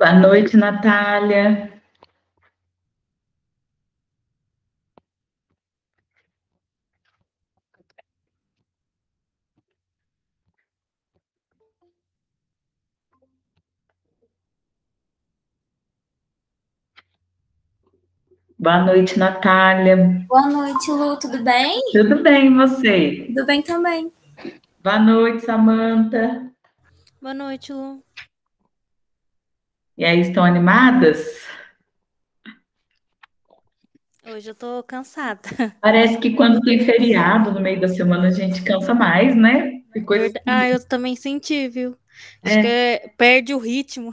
Boa noite, Natália. Boa noite, Natália. Boa noite, Lu, tudo bem? Tudo bem, e você? Tudo bem também. Boa noite, Samanta. Boa noite, Lu. E aí, estão animadas? Hoje eu tô cansada. Parece que quando tem feriado no meio da semana a gente cansa mais, né? Que coisa Eu também senti, viu? Acho que é, perde o ritmo.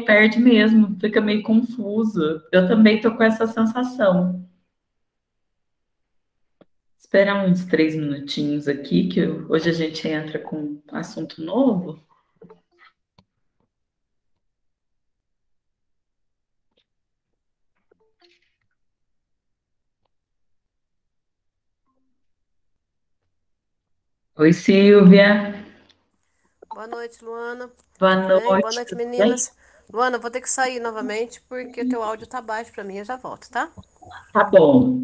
perde mesmo, fica meio confuso. Eu também tô com essa sensação. Esperar uns 3 minutinhos aqui, que hoje a gente entra com um assunto novo. Oi, Silvia. Boa noite, Luana. Boa Tudo bem? Boa noite, noite, tudo bem? meninas. Luana, eu vou ter que sair novamente porque teu áudio tá baixo para mim. Eu já volto, tá? Tá bom.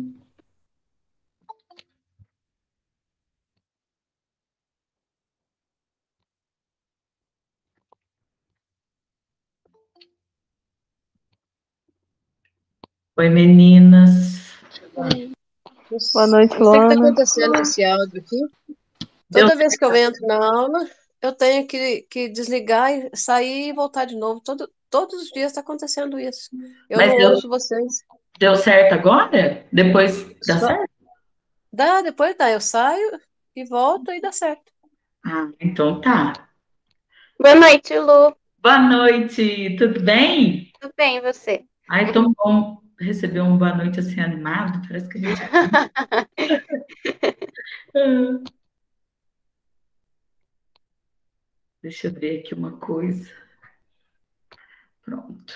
Oi, meninas. Boa noite, Não sei o que está Luana. acontecendo com esse áudio aqui. Deu Toda vez que eu entro na aula, eu tenho que desligar e sair e voltar de novo. Todos os dias está acontecendo isso. Eu Mas não deu, ouço vocês. deu certo agora? Depois dá Só certo? depois dá. Eu saio e volto e dá certo. Ah, então tá. Boa noite, Lu. Boa noite, tudo bem? Tudo bem, e você? Ai, tão bom receber uma boa noite assim animado. Parece que a gente. Ah, deixa eu ver aqui uma coisa. Pronto.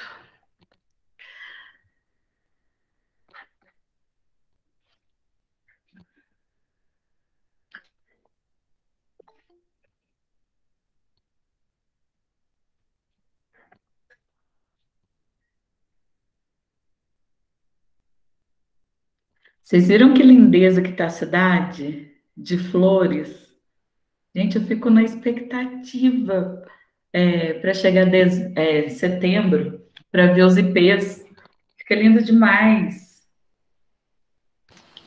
Vocês viram que lindeza que tá a cidade? De flores. Gente, eu fico na expectativa para chegar setembro para ver os ipês. Fica lindo demais.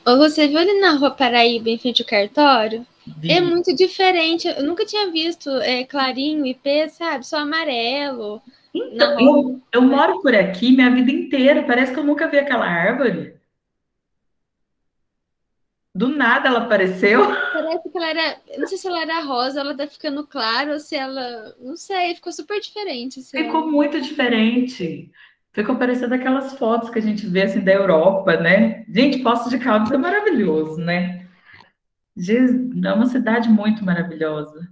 Ô, você viu ali na Rua Paraíba, em frente ao cartório? É Vi. muito diferente. Eu nunca tinha visto clarinho, IP, sabe? Só amarelo na Então, rua. eu moro por aqui minha vida inteira. Parece que eu nunca vi aquela árvore. Do nada ela apareceu. Parece que ela era. Eu não sei se ela era rosa, ela tá ficando claro, ou se ela. Não sei, ficou super diferente esse Ficou ano. muito diferente. Ficou parecendo aquelas fotos que a gente vê assim da Europa, né? Gente, Poços de Caldas é maravilhoso, né? É uma cidade muito maravilhosa.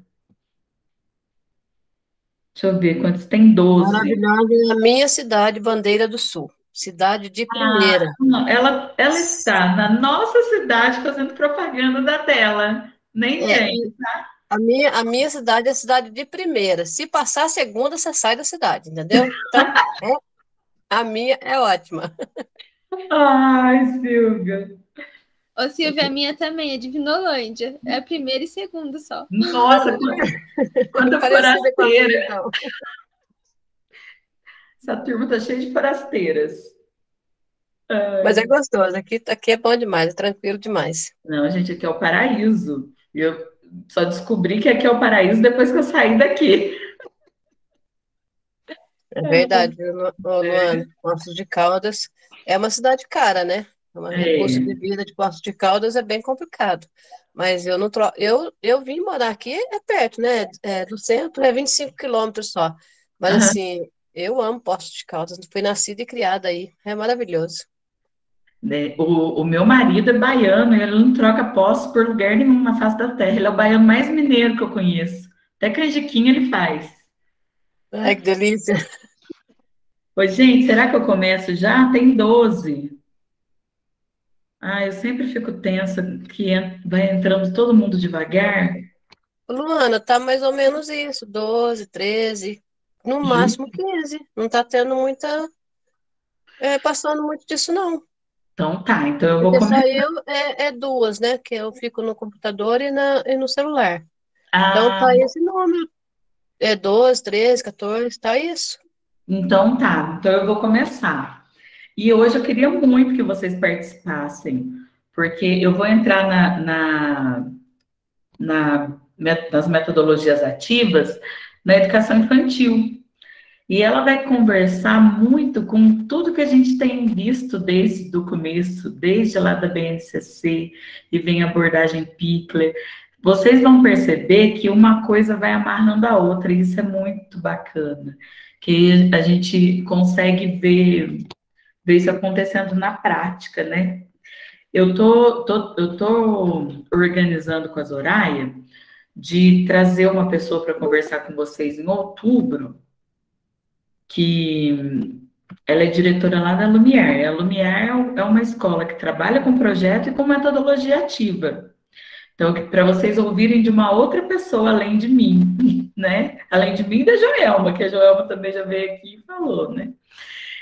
Deixa eu ver quantos tem 12. Maravilhosa é a minha cidade, Bandeira do Sul. Cidade de Ah, primeira. não, ela está na nossa cidade fazendo propaganda da dela. Nem É, vem. a minha cidade é cidade de primeira. Se passar a segunda, você sai da cidade, entendeu? Então, a minha é ótima. Ai, Silvia. Ô, Silvia, a minha também é de Vinolândia. É a primeira e segunda só. Nossa, quanta Parecida com a minha, forasteira. então. Essa turma tá cheia de forasteiras. Mas é Ai. gostoso. Aqui é bom demais, é tranquilo demais. Não, gente, aqui é o paraíso. Eu só descobri que aqui é o paraíso depois que eu saí daqui. É verdade, viu, Luana? Poços de Caldas é uma cidade cara, né? O custo de É. vida de Poços de Caldas é bem complicado. Mas eu não tro... eu vim morar aqui, é perto, né? Do centro é 25 quilômetros só. Mas Aham. assim, eu amo Poços de Caldas, fui nascida e criada aí. É maravilhoso. Né? O meu marido é baiano e ele não troca posse por lugar nenhum na face da terra. Ele é o baiano mais mineiro que eu conheço. Até canjiquinha ele faz. Ai, que delícia. Oi, gente, será que eu começo já? Tem 12. Ah, eu sempre fico tensa que vai entrando todo mundo devagar. Luana, tá mais ou menos isso, 12, 13. no Ju- máximo 15. Não tá tendo passando muito disso, não. Então tá, então eu vou Porque só começar. eu é duas, né? Que eu fico no computador e no celular. Então Ah, tá esse número. É 12, 13, 14, tá isso. então tá, então eu vou começar. E hoje eu queria muito que vocês participassem, porque eu vou entrar nas metodologias ativas na educação infantil. E ela vai conversar muito com tudo que a gente tem visto desde o começo, desde lá da BNCC, e vem a abordagem Pickler. Vocês vão perceber que uma coisa vai amarrando a outra, e isso é muito bacana, que a gente consegue ver isso acontecendo na prática, né? Eu tô organizando com a Soraya de trazer uma pessoa para conversar com vocês em outubro, que ela é diretora lá da Lumière. A Lumière é uma escola que trabalha com projeto e com metodologia ativa. Então, para vocês ouvirem de uma outra pessoa além de mim, né? Além de mim e da Joelma, que a Joelma também já veio aqui e falou, né?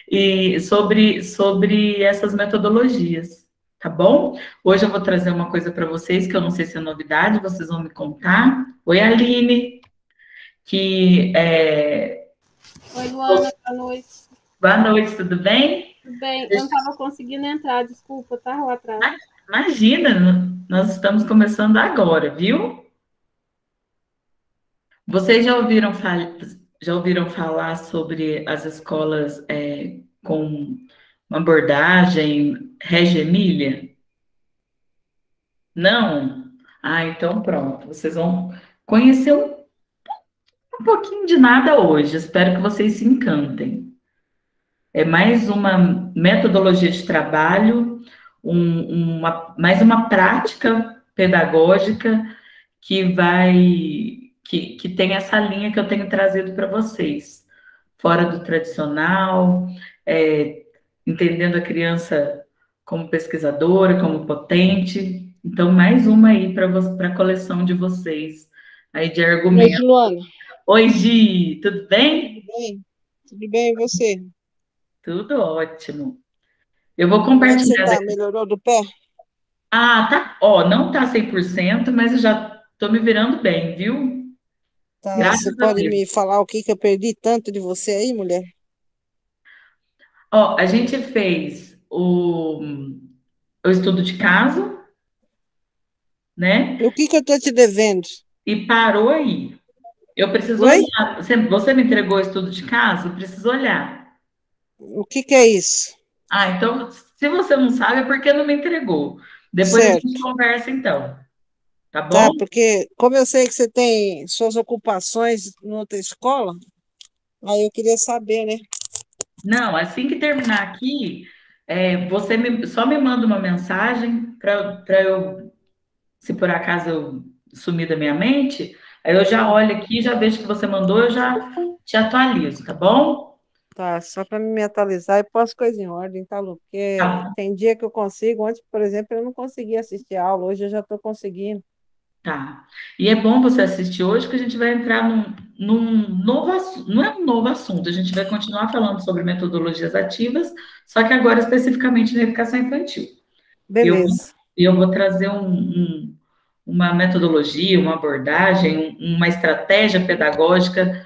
E sobre essas metodologias, tá bom? Hoje eu vou trazer uma coisa para vocês que eu não sei se é novidade, vocês vão me contar. Oi, Aline, que é... Oi, Luana, boa noite. Boa noite, tudo bem? Tudo bem? Eu não estava conseguindo entrar, desculpa, tá lá atrás. Imagina, nós estamos começando agora, viu? Vocês já ouviram falar sobre as escolas com uma abordagem Reggio Emília? Não? Ah, então pronto. Vocês vão conhecer um pouquinho de nada hoje. Espero que vocês se encantem. É mais uma metodologia de trabalho, mais uma prática pedagógica que tem essa linha que eu tenho trazido para vocês, fora do tradicional, é, entendendo a criança como pesquisadora, como potente. Então, mais uma aí para a coleção de vocês aí de Oi, argumentos. Luana. Oi, Gi, tudo bem? Tudo bem? Tudo bem, e você? Tudo ótimo. Eu vou Como é que você compartilhar. tá? Melhorou do pé? Ah, tá. Ó, não tá 100%, mas eu já tô me virando bem, viu? Tá, você Graças a pode Deus. me falar o que que eu perdi tanto de você aí, mulher? Ó, a gente fez o estudo de caso, né? E o que que eu tô te devendo? E parou aí. Eu preciso Oi? olhar. Você me entregou o estudo de caso? Eu preciso olhar. O que é isso? Ah, então, se você não sabe, é porque não me entregou. Depois a gente Certo. conversa, então. Tá bom? Tá, porque como eu sei que você tem suas ocupações em outra escola, aí eu queria saber, né? Não, assim que terminar aqui, só me manda uma mensagem para eu, se por acaso eu sumir da minha mente, aí eu já olho aqui, já vejo que você mandou, eu já te atualizo, tá bom? Tá, só para me atualizar e pôr as coisas em ordem, tá, Lu? Porque Tá, tem dia que eu consigo, ontem, por exemplo, eu não conseguia assistir a aula, hoje eu já estou conseguindo. tá. E é bom você assistir hoje, que a gente vai entrar num novo assunto. Não é um novo assunto, a gente vai continuar falando sobre metodologias ativas, só que agora especificamente na educação infantil. Eu, Beleza. eu vou trazer uma metodologia, uma abordagem, uma estratégia pedagógica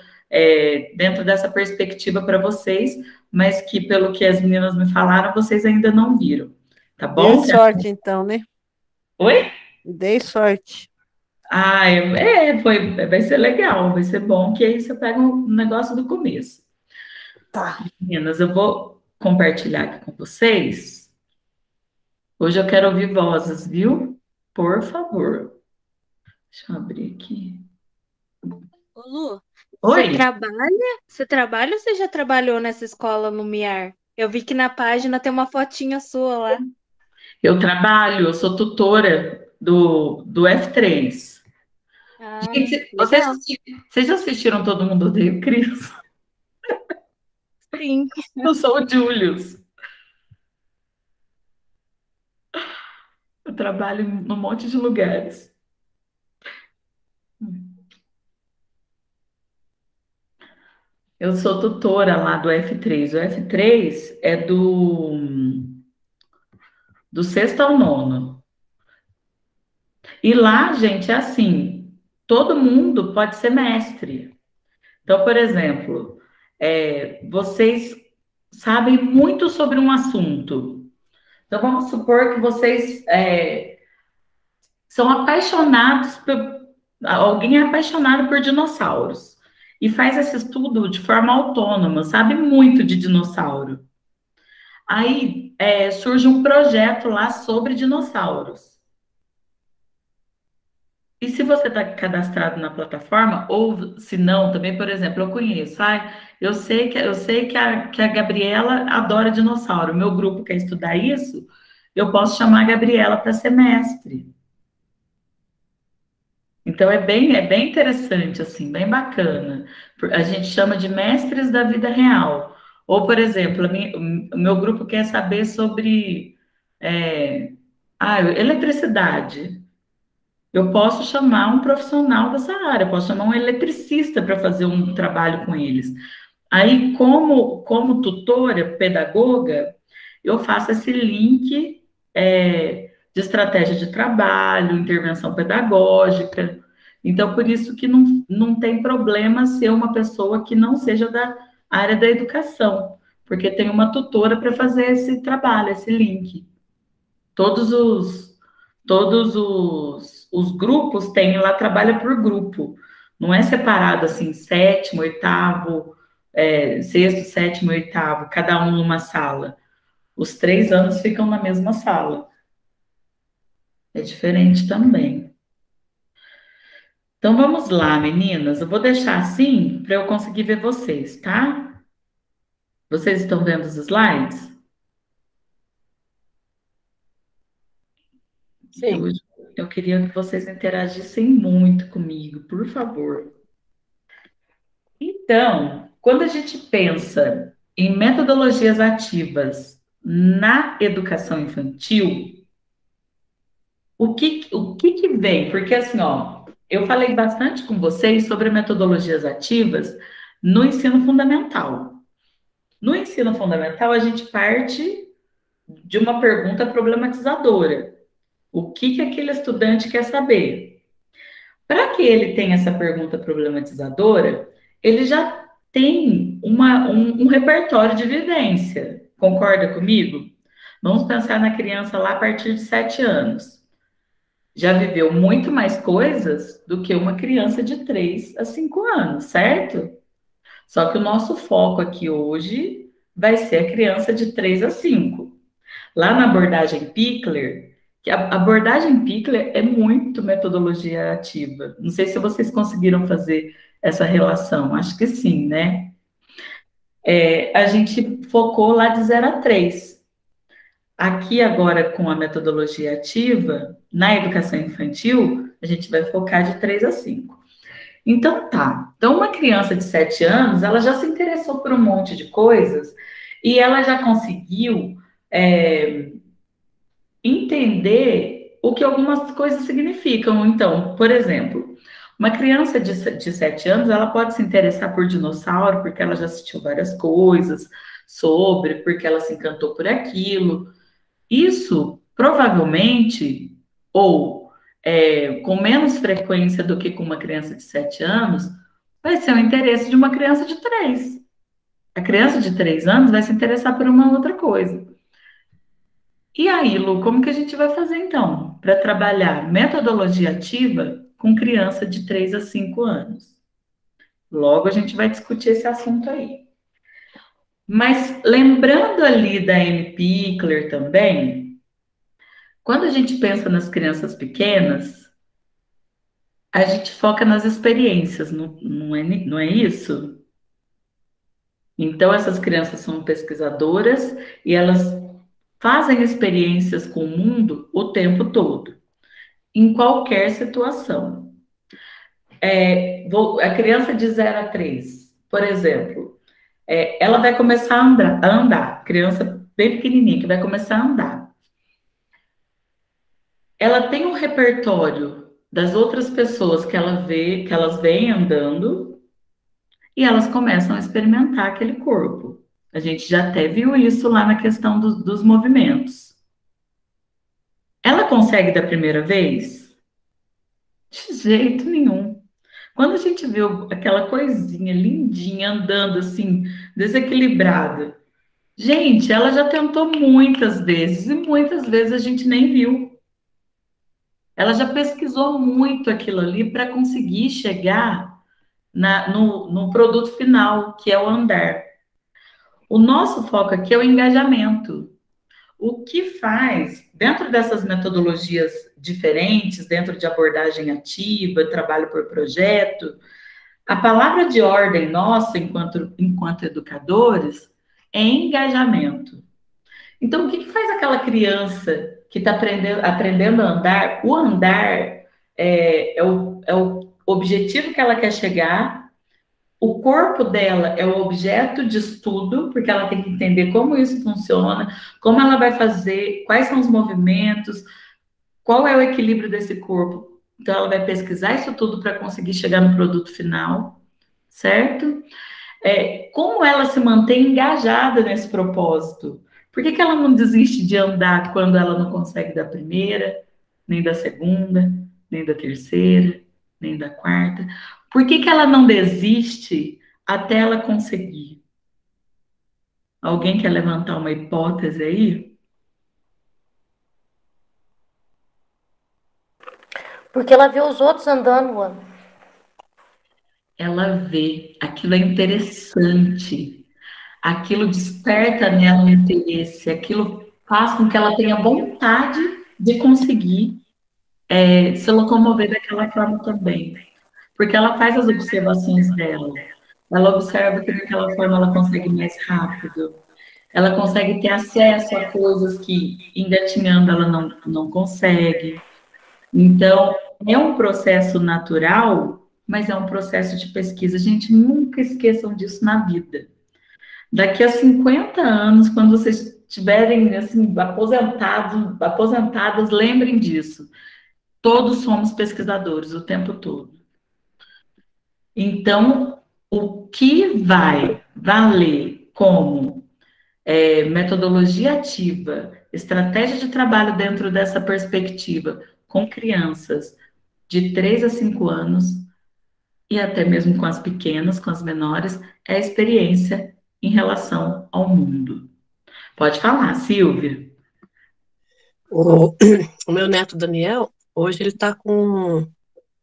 dentro dessa perspectiva para vocês, mas que, pelo que as meninas me falaram, vocês ainda não viram. Tá Dei bom? sorte, então, né? Oi? Dei sorte. Ah, vai ser legal, vai ser bom, que aí você pega um negócio do começo. Tá. Meninas, eu vou compartilhar aqui com vocês. Hoje eu quero ouvir vozes, viu? Por favor. Deixa eu abrir aqui. Ô, Lu, Oi? você trabalha ou você já trabalhou nessa escola Lumiar? Eu vi que na página tem uma fotinha sua lá. Eu sou tutora do F3. Ah, Gente, legal. vocês já assistiram Todo Mundo Odeia o Chris? Sim. Eu sou o Julius. Eu trabalho num monte de lugares. Eu sou tutora lá do F3. O F3 é do sexto ao nono. E lá, gente, é assim, todo mundo pode ser mestre. Então, por exemplo, vocês sabem muito sobre um assunto. Então, vamos supor que vocês são apaixonados alguém é apaixonado por dinossauros e faz esse estudo de forma autônoma, sabe muito de dinossauro. Aí surge um projeto lá sobre dinossauros. E se você está cadastrado na plataforma, ou se não, também, por exemplo, eu conheço, eu sei que a Gabriela adora dinossauro, meu grupo quer estudar isso, eu posso chamar a Gabriela para ser mestre. Então é bem interessante, assim, bem bacana. A gente chama de mestres da vida real. Ou, por exemplo, o meu grupo quer saber sobre eletricidade. Eu posso chamar um profissional dessa área, eu posso chamar um eletricista para fazer um trabalho com eles. Aí, como tutora, pedagoga, eu faço esse link de estratégia de trabalho, intervenção pedagógica. Então, por isso que não tem problema ser uma pessoa que não seja da área da educação, porque tem uma tutora para fazer esse trabalho, esse link. Todos os grupos têm lá, trabalha por grupo. Não é separado assim, sétimo, oitavo, sexto, sétimo, oitavo, cada um numa sala. Os 3 anos ficam na mesma sala. É diferente também. Então vamos lá, meninas. Eu vou deixar assim para eu conseguir ver vocês, tá? Vocês estão vendo os slides? Sim. Eu queria que vocês interagissem muito comigo, por favor. Então, quando a gente pensa em metodologias ativas na educação infantil, o que vem? Porque assim, ó, eu falei bastante com vocês sobre metodologias ativas no ensino fundamental. No ensino fundamental, a gente parte de uma pergunta problematizadora. O que aquele estudante quer saber? Para que ele tenha essa pergunta problematizadora, ele já tem um repertório de vivência. Concorda comigo? Vamos pensar na criança lá a partir de 7 anos. Já viveu muito mais coisas do que uma criança de 3 a 5 anos, certo? Só que o nosso foco aqui hoje vai ser a criança de 3 a 5. Lá na abordagem Pickler, que a abordagem Pickler é muito metodologia ativa. Não sei se vocês conseguiram fazer essa relação, acho que sim, né? A gente focou lá de 0 a 3. Aqui agora, com a metodologia ativa, na educação infantil, a gente vai focar de 3 a 5. Então, tá. Então, uma criança de 7 anos, ela já se interessou por um monte de coisas e ela já conseguiu entender o que algumas coisas significam. Então, por exemplo, uma criança de 7 anos, ela pode se interessar por dinossauro, porque ela já assistiu várias coisas sobre, porque ela se encantou por aquilo. Isso, provavelmente, ou com menos frequência do que com uma criança de 7 anos, vai ser o interesse de uma criança de 3. A criança de 3 anos vai se interessar por uma outra coisa. E aí, Lu, como que a gente vai fazer então para trabalhar metodologia ativa com criança de 3 a 5 anos? Logo a gente vai discutir esse assunto aí. Mas lembrando ali da Amy Pickler também, quando a gente pensa nas crianças pequenas, a gente foca nas experiências, não é isso? Então, essas crianças são pesquisadoras e elas fazem experiências com o mundo o tempo todo, em qualquer situação. A criança de 0 a 3, por exemplo, ela vai começar a andar, criança bem pequenininha que vai começar a andar. Ela tem um repertório das outras pessoas que ela vê, que elas veem andando, e elas começam a experimentar aquele corpo. A gente já até viu isso lá na questão dos movimentos. Ela consegue da primeira vez? De jeito nenhum. Quando a gente viu aquela coisinha lindinha andando assim, desequilibrada, gente, ela já tentou muitas vezes e muitas vezes a gente nem viu. Ela já pesquisou muito aquilo ali para conseguir chegar no produto final, que é o andar. O nosso foco aqui é o engajamento. O que faz, dentro dessas metodologias diferentes, dentro de abordagem ativa, trabalho por projeto, a palavra de ordem nossa, enquanto educadores, é engajamento. Então, o que faz aquela criança que está aprendendo a andar? O andar é o objetivo que ela quer chegar, o corpo dela é o objeto de estudo, porque ela tem que entender como isso funciona, como ela vai fazer, quais são os movimentos, qual é o equilíbrio desse corpo. Então, ela vai pesquisar isso tudo para conseguir chegar no produto final, certo? Como ela se mantém engajada nesse propósito? Por que ela não desiste de andar quando ela não consegue da primeira, nem da segunda, nem da terceira, nem da quarta? Por que ela não desiste até ela conseguir? Alguém quer levantar uma hipótese aí? Porque ela vê os outros andando, Luana. Ela vê, aquilo é interessante, aquilo desperta nela um interesse, aquilo faz com que ela tenha vontade de conseguir se locomover daquela forma também. Porque ela faz as observações dela, ela observa que daquela forma ela consegue mais rápido, ela consegue ter acesso a coisas que engatinhando ela não consegue. Então, é um processo natural, mas é um processo de pesquisa. Gente, nunca esqueçam disso na vida. Daqui a 50 anos, quando vocês estiverem assim, aposentadas, lembrem disso. Todos somos pesquisadores o tempo todo. Então, o que vai valer como metodologia ativa, estratégia de trabalho dentro dessa perspectiva, com crianças de 3 a 5 anos, e até mesmo com as pequenas, com as menores, é a experiência em relação ao mundo. Pode falar, Silvia. O meu neto Daniel, hoje ele está com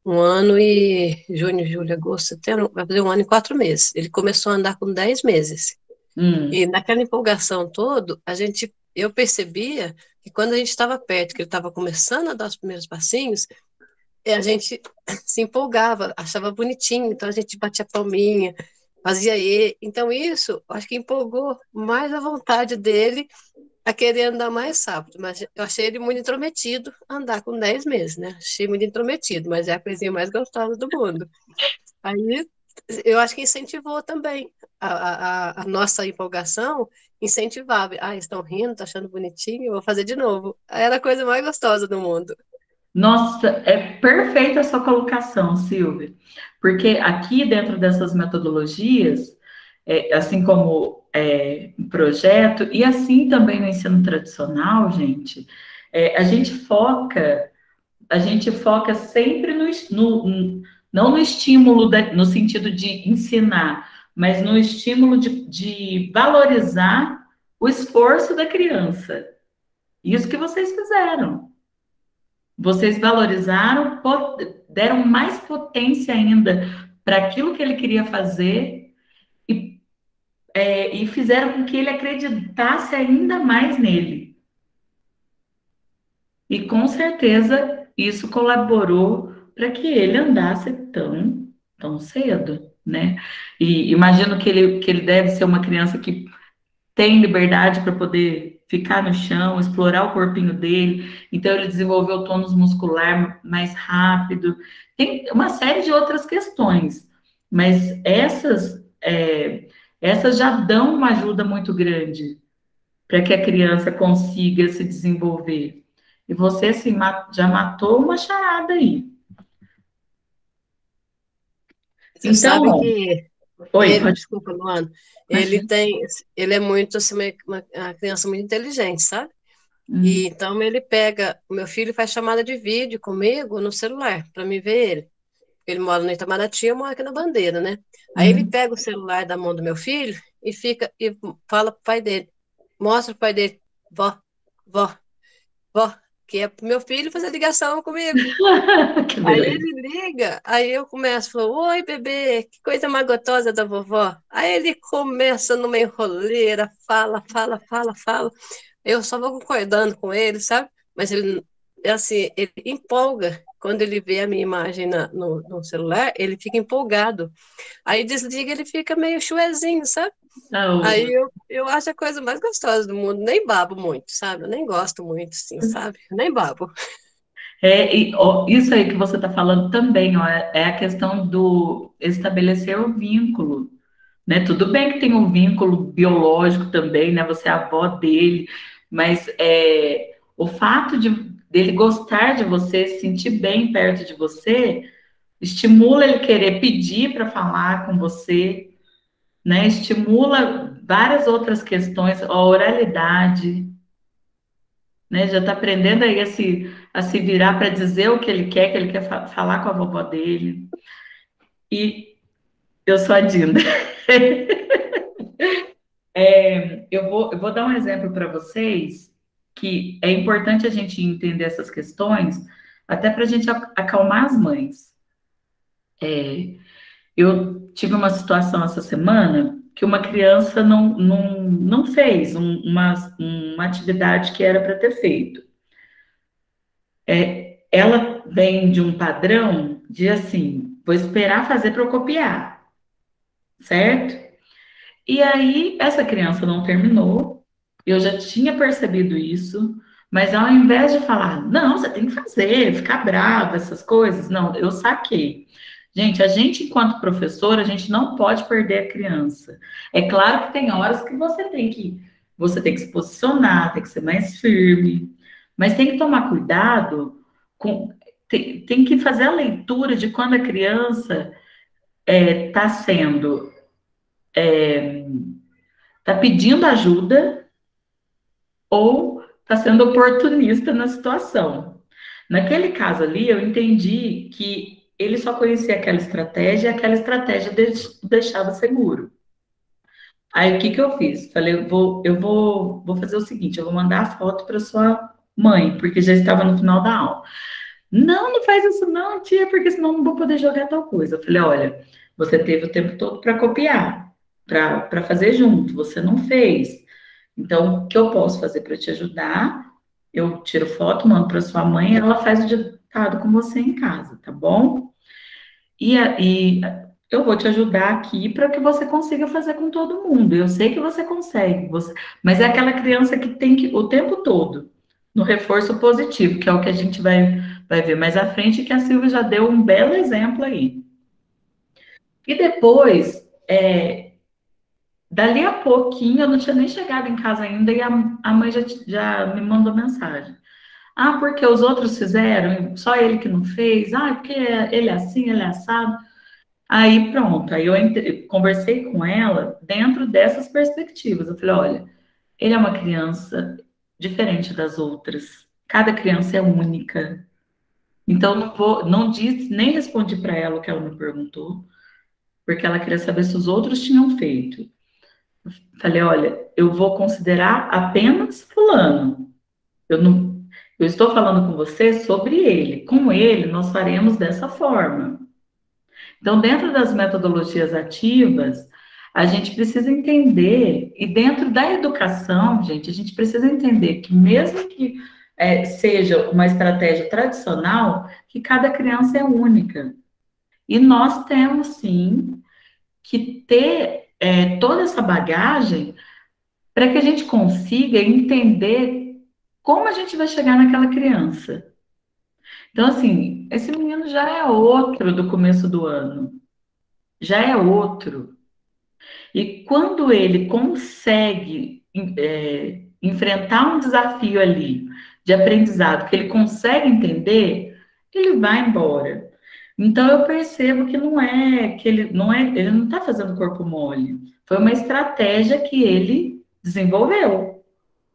1 ano e junho, julho, agosto, setembro, vai fazer 1 ano e 4 meses. Ele começou a andar com 10 meses. E naquela empolgação toda, eu percebia que quando a gente estava perto, que ele estava começando a dar os primeiros passinhos, a gente se empolgava, achava bonitinho, então a gente batia palminha, fazia então isso, acho que empolgou mais a vontade dele a querer andar mais rápido, mas eu achei ele muito intrometido, andar com 10 meses, né? Achei muito intrometido, mas é a coisinha mais gostosa do mundo. Aí, eu acho que incentivou também a nossa empolgação, incentivava. Estão rindo, estão achando bonitinho, eu vou fazer de novo. Aí era a coisa mais gostosa do mundo. Nossa, é perfeita a sua colocação, Silvia, porque aqui dentro dessas metodologias, assim como projeto, e assim também no ensino tradicional, gente, a gente foca sempre não no estímulo, no sentido de ensinar, mas no estímulo de valorizar o esforço da criança. Isso que vocês fizeram. Vocês valorizaram, deram mais potência ainda para aquilo que ele queria fazer e fizeram com que ele acreditasse ainda mais nele. E com certeza isso colaborou para que ele andasse tão cedo, né? E imagino que ele deve ser uma criança que tem liberdade para poder ficar no chão, explorar o corpinho dele, então ele desenvolveu o tônus muscular mais rápido, tem uma série de outras questões, mas essas já dão uma ajuda muito grande para que a criança consiga se desenvolver. E você, assim, já matou uma charada aí. Você sabe que Oi, pode. Desculpa, Luana, Imagina. ele é muito, assim, uma criança muito inteligente, sabe? Hum, E então ele pega, o meu filho faz chamada de vídeo comigo no celular, para me ver ele. Ele mora no Itamaraty, eu moro aqui na Bandeira, né? Aí ele hum. pega o celular da mão do meu filho e fica, e fala pro pai dele, mostra pro pai dele, vó, vó, vó, que é pro meu filho fazer ligação comigo. Que Aí beleza. ele liga, aí eu começo, falo, oi, bebê, que coisa mais gostosa da vovó. Aí ele começa numa enroleira, fala, fala, fala, fala. Eu só vou concordando com ele, sabe? Mas ele, é assim, ele empolga. Quando ele vê a minha imagem no celular, ele fica empolgado. Aí desliga, ele fica meio chuezinho, sabe? Aí Oh, eu acho a coisa mais gostosa do mundo. Nem babo muito, sabe? Eu nem gosto muito, assim, sabe? Nem babo. ó, isso aí que você está falando também, ó, é a questão do estabelecer o vínculo, né? Tudo bem que tem um vínculo biológico também, né? Você é a avó dele, mas o fato dele gostar de você, se sentir bem perto de você, estimula ele querer pedir para falar com você, né? Estimula várias outras questões, a oralidade, né? Já está aprendendo aí a se virar para dizer o que ele quer falar com a vovó dele. E eu sou a Dinda. Eu vou dar um exemplo para vocês que é importante a gente entender essas questões, até para a gente acalmar as mães. Eu tive uma situação essa semana que uma criança não fez uma atividade que era para ter feito. Ela vem de um padrão de assim, vou esperar fazer para eu copiar, certo? E aí, essa criança não terminou, eu já tinha percebido isso, mas ao invés de falar, não, você tem que fazer, ficar brava, essas coisas, não, eu saquei. Gente, a gente, enquanto professor, a gente não pode perder a criança. É claro que tem horas que você tem que se posicionar, tem que ser mais firme, mas tem que tomar cuidado com, tem que fazer a leitura de quando a criança está sendo, está pedindo ajuda ou está sendo oportunista na situação. Naquele caso ali, eu entendi que ele só conhecia aquela estratégia e aquela estratégia o deixava seguro. Aí o que que eu fiz? Falei, eu vou fazer o seguinte, eu vou mandar a foto para sua mãe, porque já estava no final da aula. Não, não faz isso não, tia, porque senão não vou poder jogar tal coisa. Eu falei, olha, você teve o tempo todo para copiar, para fazer junto, você não fez. Então, o que eu posso fazer para te ajudar? Eu tiro foto, mando para sua mãe, ela faz o ditado com você em casa, tá bom? E eu vou te ajudar aqui para que você consiga fazer com todo mundo. Eu sei que você consegue, mas é aquela criança que tem que, o tempo todo, no reforço positivo, que é o que a gente vai ver mais à frente, que a Silvia já deu um belo exemplo aí. E depois, dali a pouquinho, eu não tinha nem chegado em casa ainda e a mãe já me mandou mensagem. Ah, porque os outros fizeram, só ele que não fez. Ah, porque ele é assim, ele é assado. Aí pronto, aí eu conversei com ela dentro dessas perspectivas. Eu falei, olha, ele é uma criança diferente das outras. Cada criança é única. Então não disse, nem respondi para ela o que ela me perguntou, porque ela queria saber se os outros tinham feito. Falei, olha, eu vou considerar apenas fulano. Eu estou falando com você sobre ele. Com ele, nós faremos dessa forma. Então, dentro das metodologias ativas, a gente precisa entender, e dentro da educação, gente, a gente precisa entender que mesmo que seja uma estratégia tradicional, que cada criança é única. E nós temos, sim, que ter toda essa bagagem para que a gente consiga entender como a gente vai chegar naquela criança. Então, assim, esse menino já é outro do começo do ano, já é outro. E quando ele consegue enfrentar um desafio ali de aprendizado, que ele consegue entender, ele vai embora. Então eu percebo que não é que ele não está fazendo corpo mole. Foi uma estratégia que ele desenvolveu.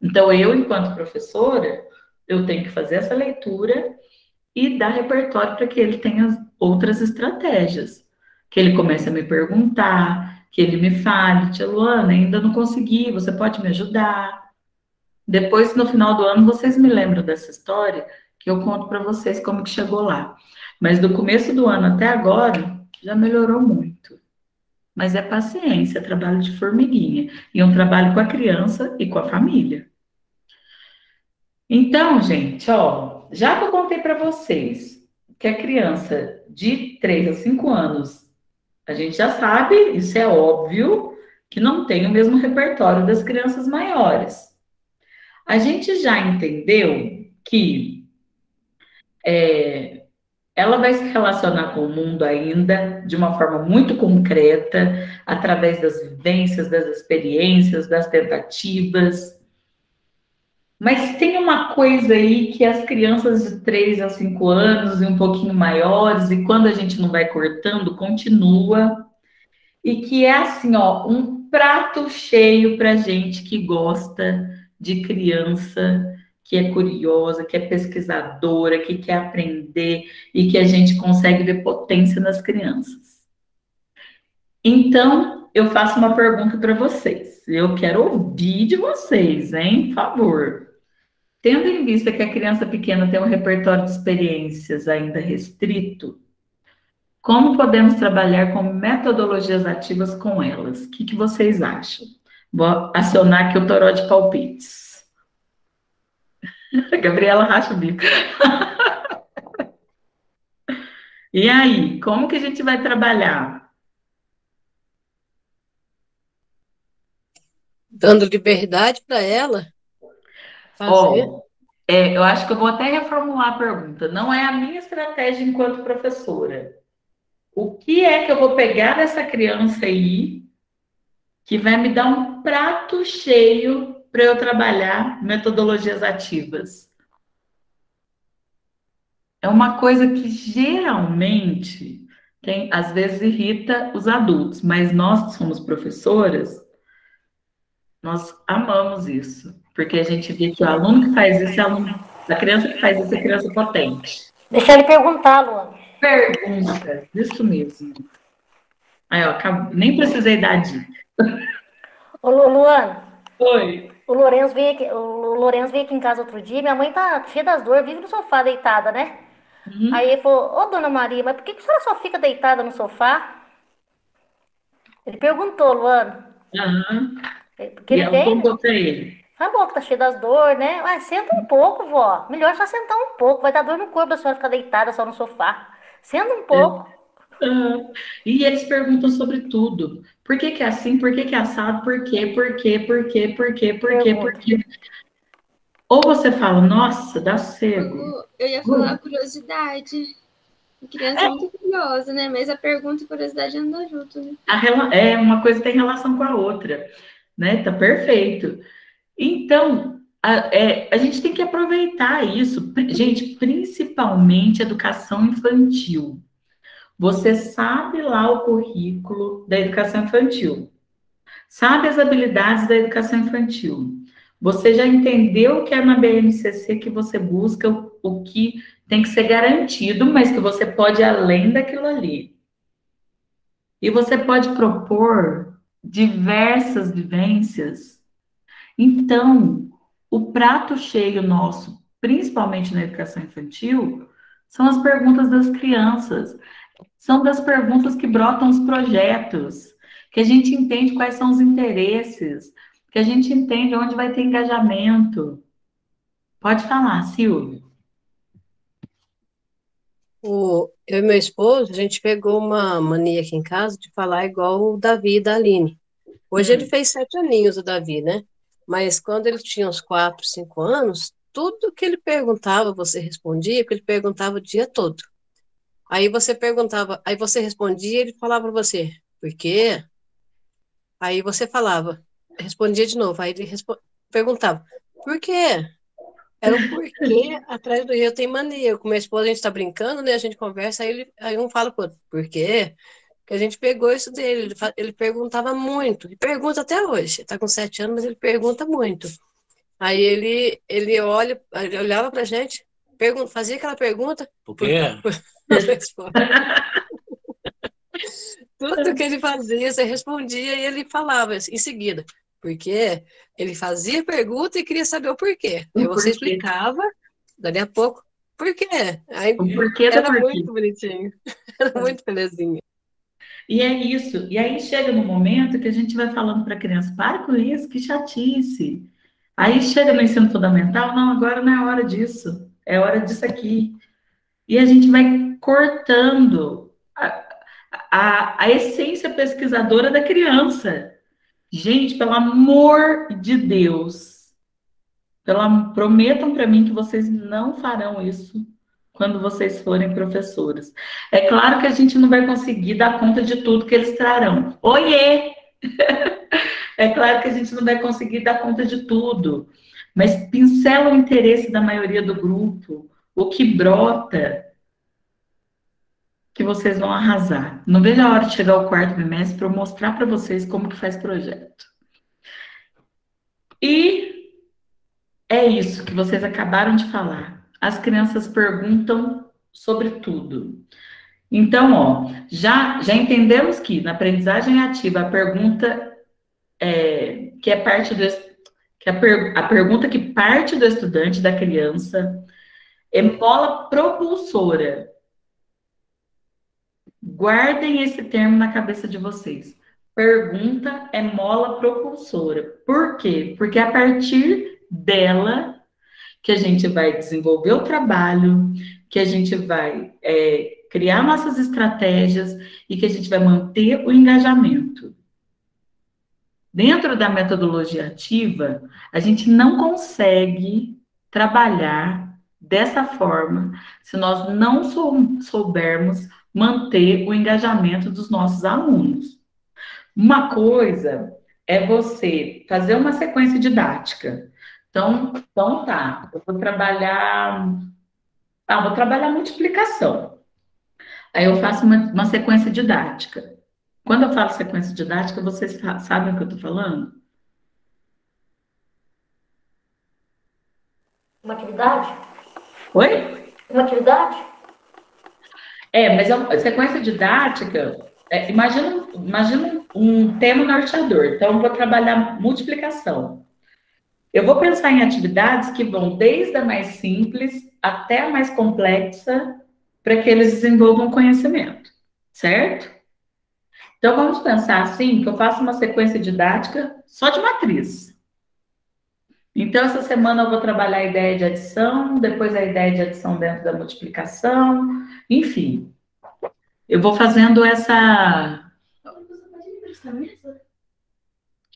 Então eu, enquanto professora, eu tenho que fazer essa leitura e dar repertório para que ele tenha outras estratégias. Que ele comece a me perguntar, que ele me fale, tia Luana, ainda não consegui, você pode me ajudar? Depois, no final do ano, vocês me lembram dessa história, que eu conto para vocês como que chegou lá. Mas do começo do ano até agora, já melhorou muito. Mas é paciência, é trabalho de formiguinha. E é um trabalho com a criança e com a família. Então, gente, ó, já que eu contei para vocês que a criança de 3 a 5 anos, a gente já sabe, isso é óbvio, que não tem o mesmo repertório das crianças maiores. A gente já entendeu que ela vai se relacionar com o mundo ainda de uma forma muito concreta, através das vivências, das experiências, das tentativas. Mas tem uma coisa aí que as crianças de 3 a 5 anos e um pouquinho maiores, e quando a gente não vai cortando, continua, e que é assim, ó, um prato cheio para gente que gosta de criança, que é curiosa, que é pesquisadora, que quer aprender e que a gente consegue ver potência nas crianças. Então, eu faço uma pergunta para vocês. Eu quero ouvir de vocês, hein? Por favor. Tendo em vista que a criança pequena tem um repertório de experiências ainda restrito, como podemos trabalhar com metodologias ativas com elas? O que vocês acham? Vou acionar aqui o toró de palpites. A Gabriela racha o bico. E aí, como que a gente vai trabalhar? Dando liberdade para ela fazer. Ó, eu acho que eu vou até reformular a pergunta. Não é a minha estratégia enquanto professora. O que é que eu vou pegar dessa criança aí que vai me dar um prato cheio para eu trabalhar metodologias ativas? É uma coisa que geralmente às vezes irrita os adultos, mas nós que somos professoras, nós amamos isso, porque a gente vê que o aluno que faz isso é aluno, a criança que faz isso é criança potente. Deixa ele perguntar, Luana. Pergunta, isso mesmo. Aí, ó, nem precisei dar dica. Ô, Luana. Oi. O Lourenço veio aqui em casa outro dia, minha mãe tá cheia das dores, vive no sofá deitada, né? Uhum. Aí ele falou, ô, dona Maria, mas por que a senhora só fica deitada no sofá? Ele perguntou, Luana. Uhum. Porque ele veio, contou pra ele. tá bom, que tá cheio das dores, né? Mas senta um pouco, vó. Melhor só sentar um pouco, vai dar dor no corpo da senhora ficar deitada só no sofá. Senta um pouco. E eles perguntam sobre tudo. Por que é assim? Por que é assado? Por quê? Por quê? Por quê? Por quê? Por quê? Por quê? Ou você fala, nossa, dá sossego. Eu ia falar curiosidade. A criança é muito curiosa, né? Mas a pergunta e a curiosidade andam junto, né? Uma coisa tem relação com a outra, né? Tá perfeito. Então, a gente tem que aproveitar isso. Gente, principalmente educação infantil. Você sabe lá o currículo da educação infantil. Sabe as habilidades da educação infantil. Você já entendeu que é na BNCC que você busca o que tem que ser garantido, mas que você pode ir além daquilo ali. E você pode propor diversas vivências. Então, o prato cheio nosso, principalmente na educação infantil, são as perguntas das crianças. São das perguntas que brotam os projetos, que a gente entende quais são os interesses, que a gente entende onde vai ter engajamento. Pode falar, Silvio. Eu e meu esposo, a gente pegou uma mania aqui em casa de falar igual o Davi e da Aline. Hoje ele fez 7 aninhos, o Davi, né? Mas quando ele tinha uns 4, 5 anos, tudo que ele perguntava, você respondia, porque ele perguntava o dia todo. Aí você perguntava, aí você respondia, ele falava para você, por quê? Aí você falava, respondia de novo, aí ele perguntava, por quê? Era um porquê atrás do eu tenho mania. Com minha esposa a gente tá brincando, né? A gente conversa, aí um fala pro outro, por quê? Que a gente pegou isso dele. Ele perguntava muito, e pergunta até hoje. Ele tá com 7 anos, mas ele pergunta muito. Aí ele olhava pra gente, fazia aquela pergunta. Por quê? Tudo que ele fazia, você respondia e ele falava em seguida. Porque ele fazia pergunta e queria saber o porquê. Aí você explicava, dali a pouco, por quê? Aí O porquê do era porquê. muito bonitinho, era muito belezinho. E é isso. E aí chega no momento que a gente vai falando para a criança, para com isso, que chatice. Aí chega no ensino fundamental, não, agora não é hora disso, é hora disso aqui. E a gente vai cortando a essência pesquisadora da criança. Gente, pelo amor de Deus, prometam para mim que vocês não farão isso quando vocês forem professoras. É claro que a gente não vai conseguir dar conta de tudo que eles trarão. Oiê! É claro que a gente não vai conseguir dar conta de tudo, mas pincela o interesse da maioria do grupo, o que brota, que vocês vão arrasar. Não vejo a hora de chegar ao quarto bimestre para eu mostrar para vocês como que faz projeto. E é isso que vocês acabaram de falar. As crianças perguntam sobre tudo. Então, ó, já entendemos que na aprendizagem ativa a pergunta que é parte a pergunta que parte do estudante, da criança, é mola propulsora. Guardem esse termo na cabeça de vocês. Pergunta é mola propulsora. Por quê? Porque é a partir dela que a gente vai desenvolver o trabalho, que a gente vai criar nossas estratégias e que a gente vai manter o engajamento. Dentro da metodologia ativa, a gente não consegue trabalhar dessa forma se nós não soubermos manter o engajamento dos nossos alunos. Uma coisa é você fazer uma sequência didática. Então tá, eu vou trabalhar multiplicação. Aí eu faço uma sequência didática. Quando eu falo sequência didática, vocês sabem o que eu estou falando? Uma atividade? Oi? Uma atividade? Mas sequência didática, imagina um tema norteador. Então, eu vou trabalhar multiplicação. Eu vou pensar em atividades que vão desde a mais simples até a mais complexa para que eles desenvolvam conhecimento, certo? Então, vamos pensar assim, que eu faço uma sequência didática só de matriz. Então, essa semana eu vou trabalhar a ideia de adição, depois a ideia de adição dentro da multiplicação, enfim. Eu vou fazendo essa...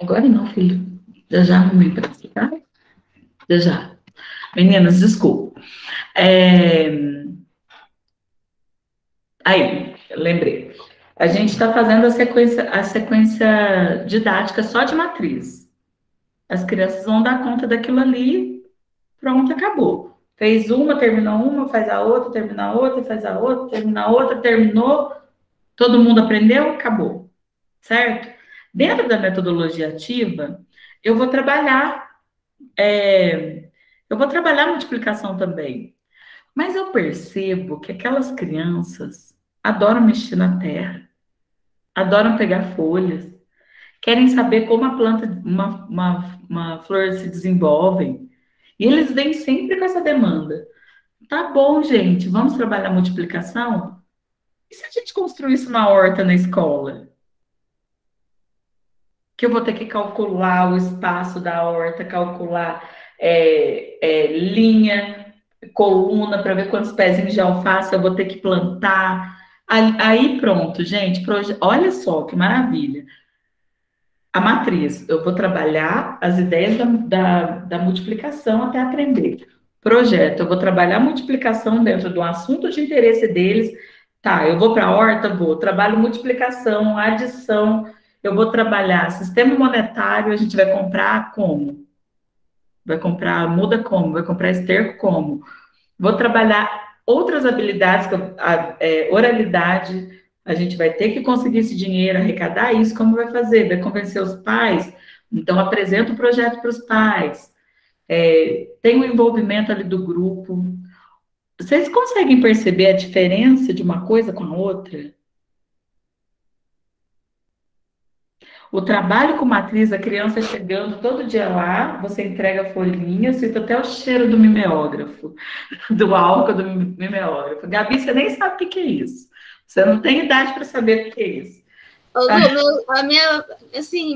Agora não, filho. Já arrumei para explicar? Já. Meninas, desculpa. Aí, lembrei. A gente está fazendo a sequência didática só de matriz. As crianças vão dar conta daquilo ali, pronto, acabou. Fez uma, terminou uma, faz a outra, termina a outra, faz a outra, termina a outra, terminou, todo mundo aprendeu, acabou. Certo? Dentro da metodologia ativa, eu vou trabalhar multiplicação também. Mas eu percebo que aquelas crianças adoram mexer na terra, adoram pegar folhas, querem saber como a planta, uma flor se desenvolve. E eles vêm sempre com essa demanda. Tá bom, gente, vamos trabalhar multiplicação? E se a gente construísse uma horta na escola? Que eu vou ter que calcular o espaço da horta, calcular linha, coluna, para ver quantos pezinhos de alface eu vou ter que plantar. Aí pronto, gente, olha só que maravilha. A matriz, eu vou trabalhar as ideias da multiplicação até aprender. Projeto, eu vou trabalhar a multiplicação dentro do assunto de interesse deles. Tá, eu vou para a horta, trabalho multiplicação, adição, eu vou trabalhar sistema monetário, a gente vai comprar como? Vai comprar muda como? Vai comprar esterco como? Vou trabalhar outras habilidades, oralidade, a gente vai ter que conseguir esse dinheiro, arrecadar isso, como vai fazer? Vai convencer os pais? Então, apresenta o projeto para os pais. Tem um envolvimento ali do grupo. Vocês conseguem perceber a diferença de uma coisa com a outra? O trabalho com matriz, a criança chegando todo dia lá, você entrega a folhinha, sinto até o cheiro do mimeógrafo, do álcool do mimeógrafo. Gabi, você nem sabe o que é isso. Você não tem idade para saber o que é isso.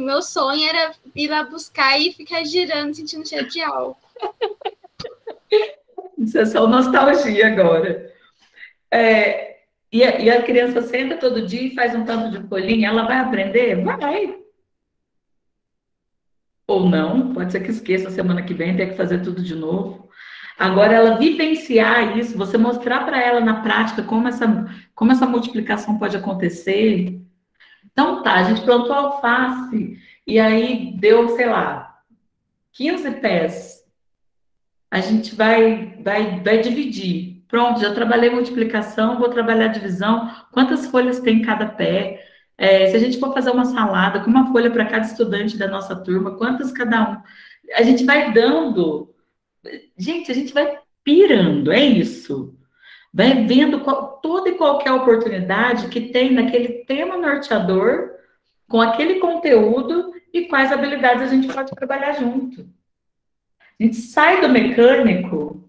Meu sonho era ir lá buscar e ficar girando, sentindo cheiro de álcool. Isso é só nostalgia agora. E a criança senta todo dia e faz um tanto de folhinha, ela vai aprender? Vai. Ou não, pode ser que esqueça semana que vem, tem que fazer tudo de novo. Agora, ela vivenciar isso, você mostrar para ela na prática como essa multiplicação pode acontecer. Então, tá, a gente plantou alface, e aí deu, sei lá, 15 pés. A gente vai dividir. Pronto, já trabalhei multiplicação, vou trabalhar divisão. Quantas folhas tem cada pé? Se a gente for fazer uma salada com uma folha para cada estudante da nossa turma, quantas cada um? A gente vai dando. Gente, a gente vai pirando, é isso. Vai vendo toda e qualquer oportunidade que tem naquele tema norteador, com aquele conteúdo e quais habilidades a gente pode trabalhar junto. A gente sai do mecânico,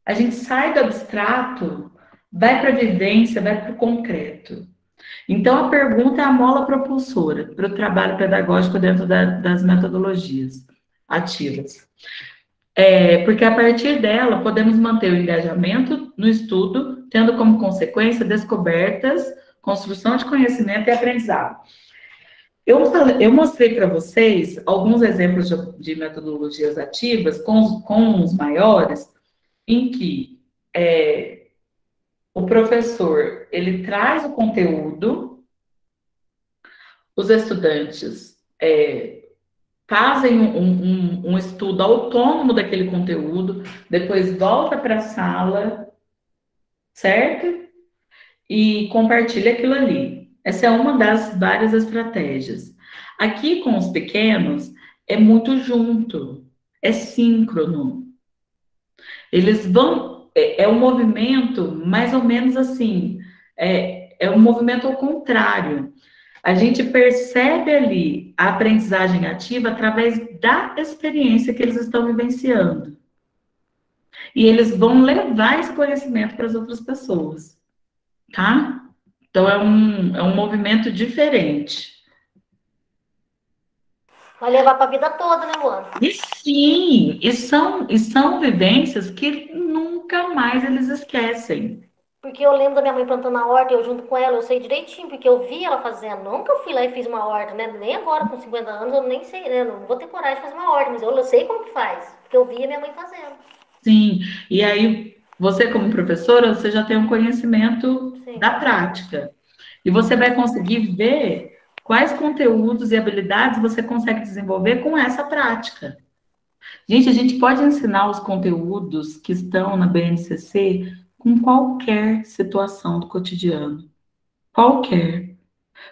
a gente sai do abstrato, vai para a vivência, vai para o concreto. Então, a pergunta é a mola propulsora para o trabalho pedagógico dentro das metodologias ativas. Porque a partir dela, podemos manter o engajamento no estudo, tendo como consequência descobertas, construção de conhecimento e aprendizado. Eu mostrei para vocês alguns exemplos de metodologias ativas com os maiores, em que o professor, ele traz o conteúdo, os estudantes fazem um estudo autônomo daquele conteúdo, depois volta para a sala, certo? E compartilha aquilo ali. Essa é uma das várias estratégias. Aqui com os pequenos, é muito junto, é síncrono. Eles vão... É um movimento mais ou menos assim, é um movimento ao contrário. A gente percebe ali a aprendizagem ativa através da experiência que eles estão vivenciando. E eles vão levar esse conhecimento para as outras pessoas, tá? Então, é um movimento diferente. Vai levar para a vida toda, né, Luana? E sim, e são vivências que nunca mais eles esquecem. Porque eu lembro da minha mãe plantando a horta, eu junto com ela, eu sei direitinho, porque eu vi ela fazendo. Nunca fui lá e fiz uma horta, né? Nem agora, com 50 anos, eu nem sei, né? Não vou ter coragem de fazer uma horta, mas eu sei como que faz, porque eu vi a minha mãe fazendo. Sim, e aí, você como professora, você já tem um conhecimento Sim. da prática. E você vai conseguir ver quais conteúdos e habilidades você consegue desenvolver com essa prática. Gente, a gente pode ensinar os conteúdos que estão na BNCC com qualquer situação do cotidiano. Qualquer.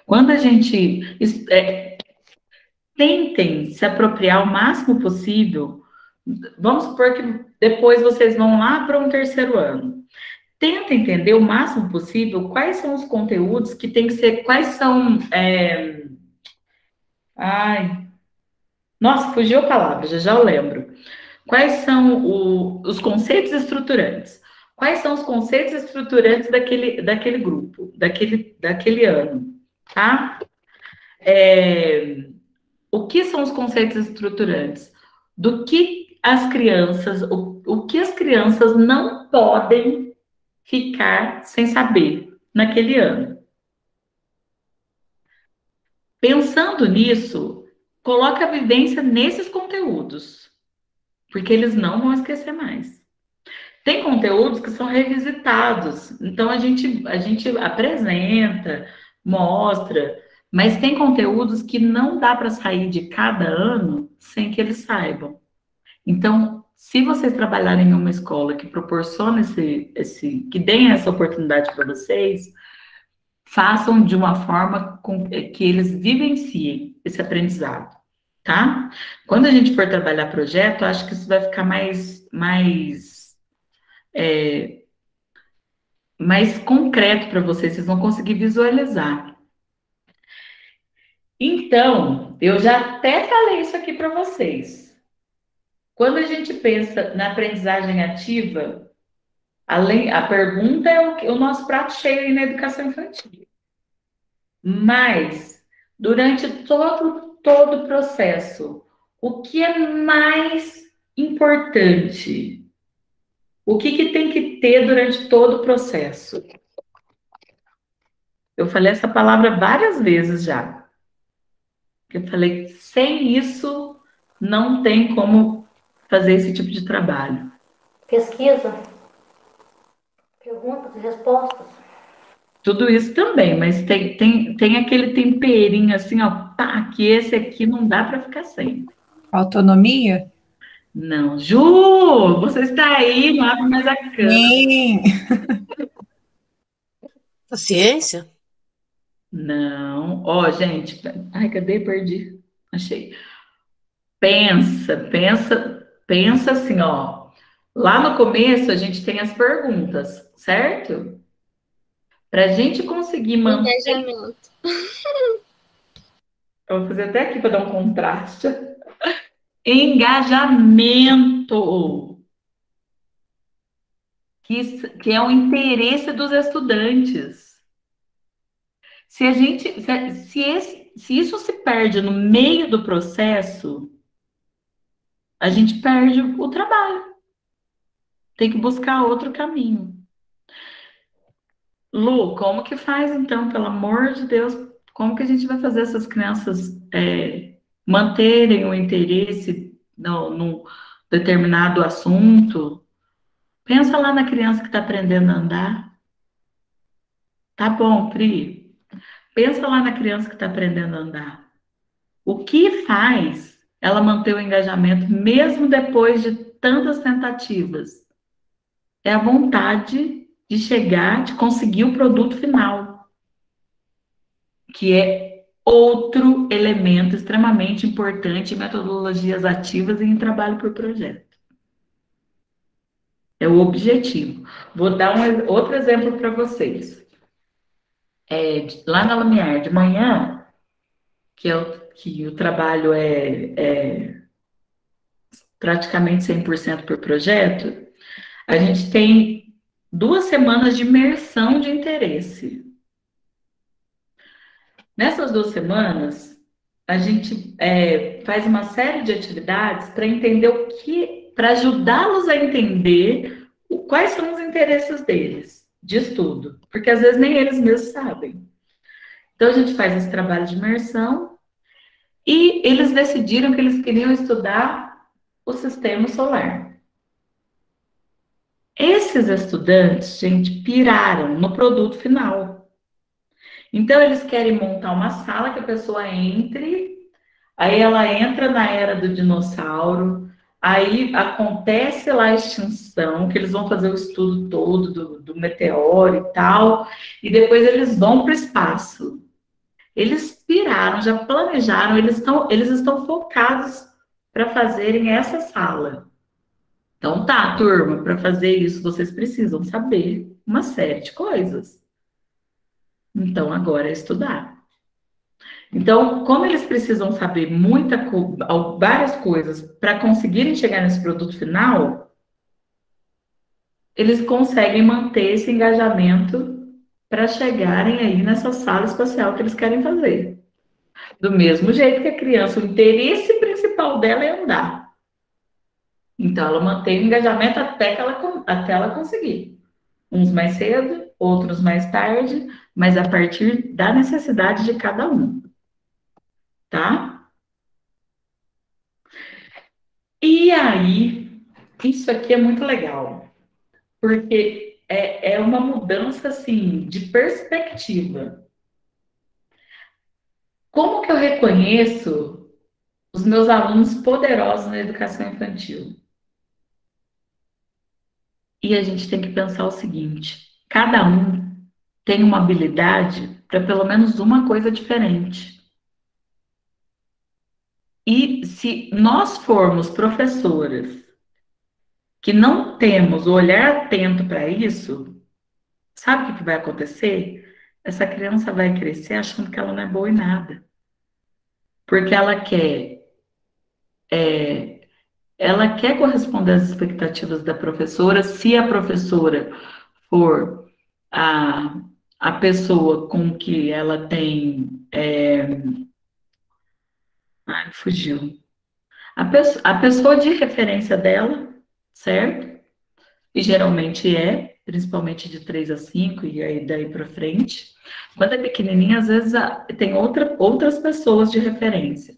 Quando a gente... tentem se apropriar o máximo possível. Vamos supor que depois vocês vão lá para um terceiro ano. Tenta entender o máximo possível quais são os conteúdos que tem que ser... Quais são... Nossa, fugiu a palavra, já eu lembro. Quais são os conceitos estruturantes? Quais são os conceitos estruturantes daquele grupo, daquele ano, tá? O que são os conceitos estruturantes? Do que as crianças, o que as crianças não podem ficar sem saber naquele ano. Pensando nisso, coloca a vivência nesses conteúdos, porque eles não vão esquecer mais. Tem conteúdos que são revisitados, então a gente apresenta, mostra, mas tem conteúdos que não dá para sair de cada ano sem que eles saibam. Então, se vocês trabalharem em uma escola que proporciona que deem essa oportunidade para vocês, façam de uma forma que eles vivenciem esse aprendizado, tá? Quando a gente for trabalhar projeto, acho que isso vai ficar mais concreto para vocês vão conseguir visualizar. Então, eu já até falei isso aqui para vocês. Quando a gente pensa na aprendizagem ativa, a pergunta é o nosso prato cheio aí na educação infantil. Mas, durante todo o processo, o que é mais importante? O que tem que ter durante todo o processo? Eu falei essa palavra várias vezes já. Eu falei, sem isso, não tem como fazer esse tipo de trabalho. Pesquisa, perguntas e respostas. Tudo isso também, mas tem aquele temperinho assim, ó, pá, que esse aqui não dá para ficar sem. Autonomia? Não. Ju, você está aí, não abre mais a câmera. Sim. Paciência? Não. Ó, gente, ai, cadê? Perdi. Achei. Pensa assim, ó. Lá no começo a gente tem as perguntas, certo? Para a gente conseguir manter. Engajamento. Eu vou fazer até aqui para dar um contraste. Engajamento. Que é o interesse dos estudantes. Se isso se perde no meio do processo, a gente perde o trabalho. Tem que buscar outro caminho. Lu, como que faz então, pelo amor de Deus, como que a gente vai fazer essas crianças manterem o interesse num determinado assunto? Pensa lá na criança que está aprendendo a andar. Tá bom, Pri. Pensa lá na criança que está aprendendo a andar. O que faz ela manter o engajamento mesmo depois de tantas tentativas? É a vontade de chegar, de conseguir o produto final, que é outro elemento extremamente importante em metodologias ativas e em trabalho por projeto. É o objetivo. Vou dar outro exemplo para vocês. Lá na Lumiar, de manhã, que o trabalho é praticamente 100% por projeto, a gente tem 2 semanas de imersão de interesse. Nessas 2 semanas, a gente faz uma série de atividades para entender para ajudá-los a entender quais são os interesses deles, de estudo, porque às vezes nem eles mesmos sabem. Então, a gente faz esse trabalho de imersão e eles decidiram que eles queriam estudar o sistema solar. Esses estudantes, gente, piraram no produto final. Então, eles querem montar uma sala que a pessoa entre, aí ela entra na era do dinossauro, aí acontece lá a extinção, que eles vão fazer o estudo todo do meteoro e tal, e depois eles vão para o espaço. Eles piraram, já planejaram, eles estão focados para fazerem essa sala. Então tá, turma, para fazer isso vocês precisam saber uma série de coisas. Então agora é estudar. Então, como eles precisam saber várias coisas para conseguirem chegar nesse produto final, eles conseguem manter esse engajamento para chegarem aí nessa sala espacial que eles querem fazer. Do mesmo jeito que a criança, o interesse principal dela é andar. Então, ela mantém o engajamento até ela conseguir. Uns mais cedo, outros mais tarde, mas a partir da necessidade de cada um. Tá? E aí, isso aqui é muito legal, porque é uma mudança, assim, de perspectiva. Como que eu reconheço os meus alunos poderosos na educação infantil. E a gente tem que pensar o seguinte: cada um tem uma habilidade para pelo menos uma coisa diferente. E se nós formos professoras que não temos o olhar atento para isso, sabe o que vai acontecer? Essa criança vai crescer achando que ela não é boa em nada. Porque ela quer corresponder às expectativas da professora, se a professora for a pessoa com que ela tem... fugiu. A pessoa de referência dela, certo? E geralmente principalmente de 3 a 5, e aí daí para frente. Quando é pequenininha, às vezes tem outras pessoas de referência.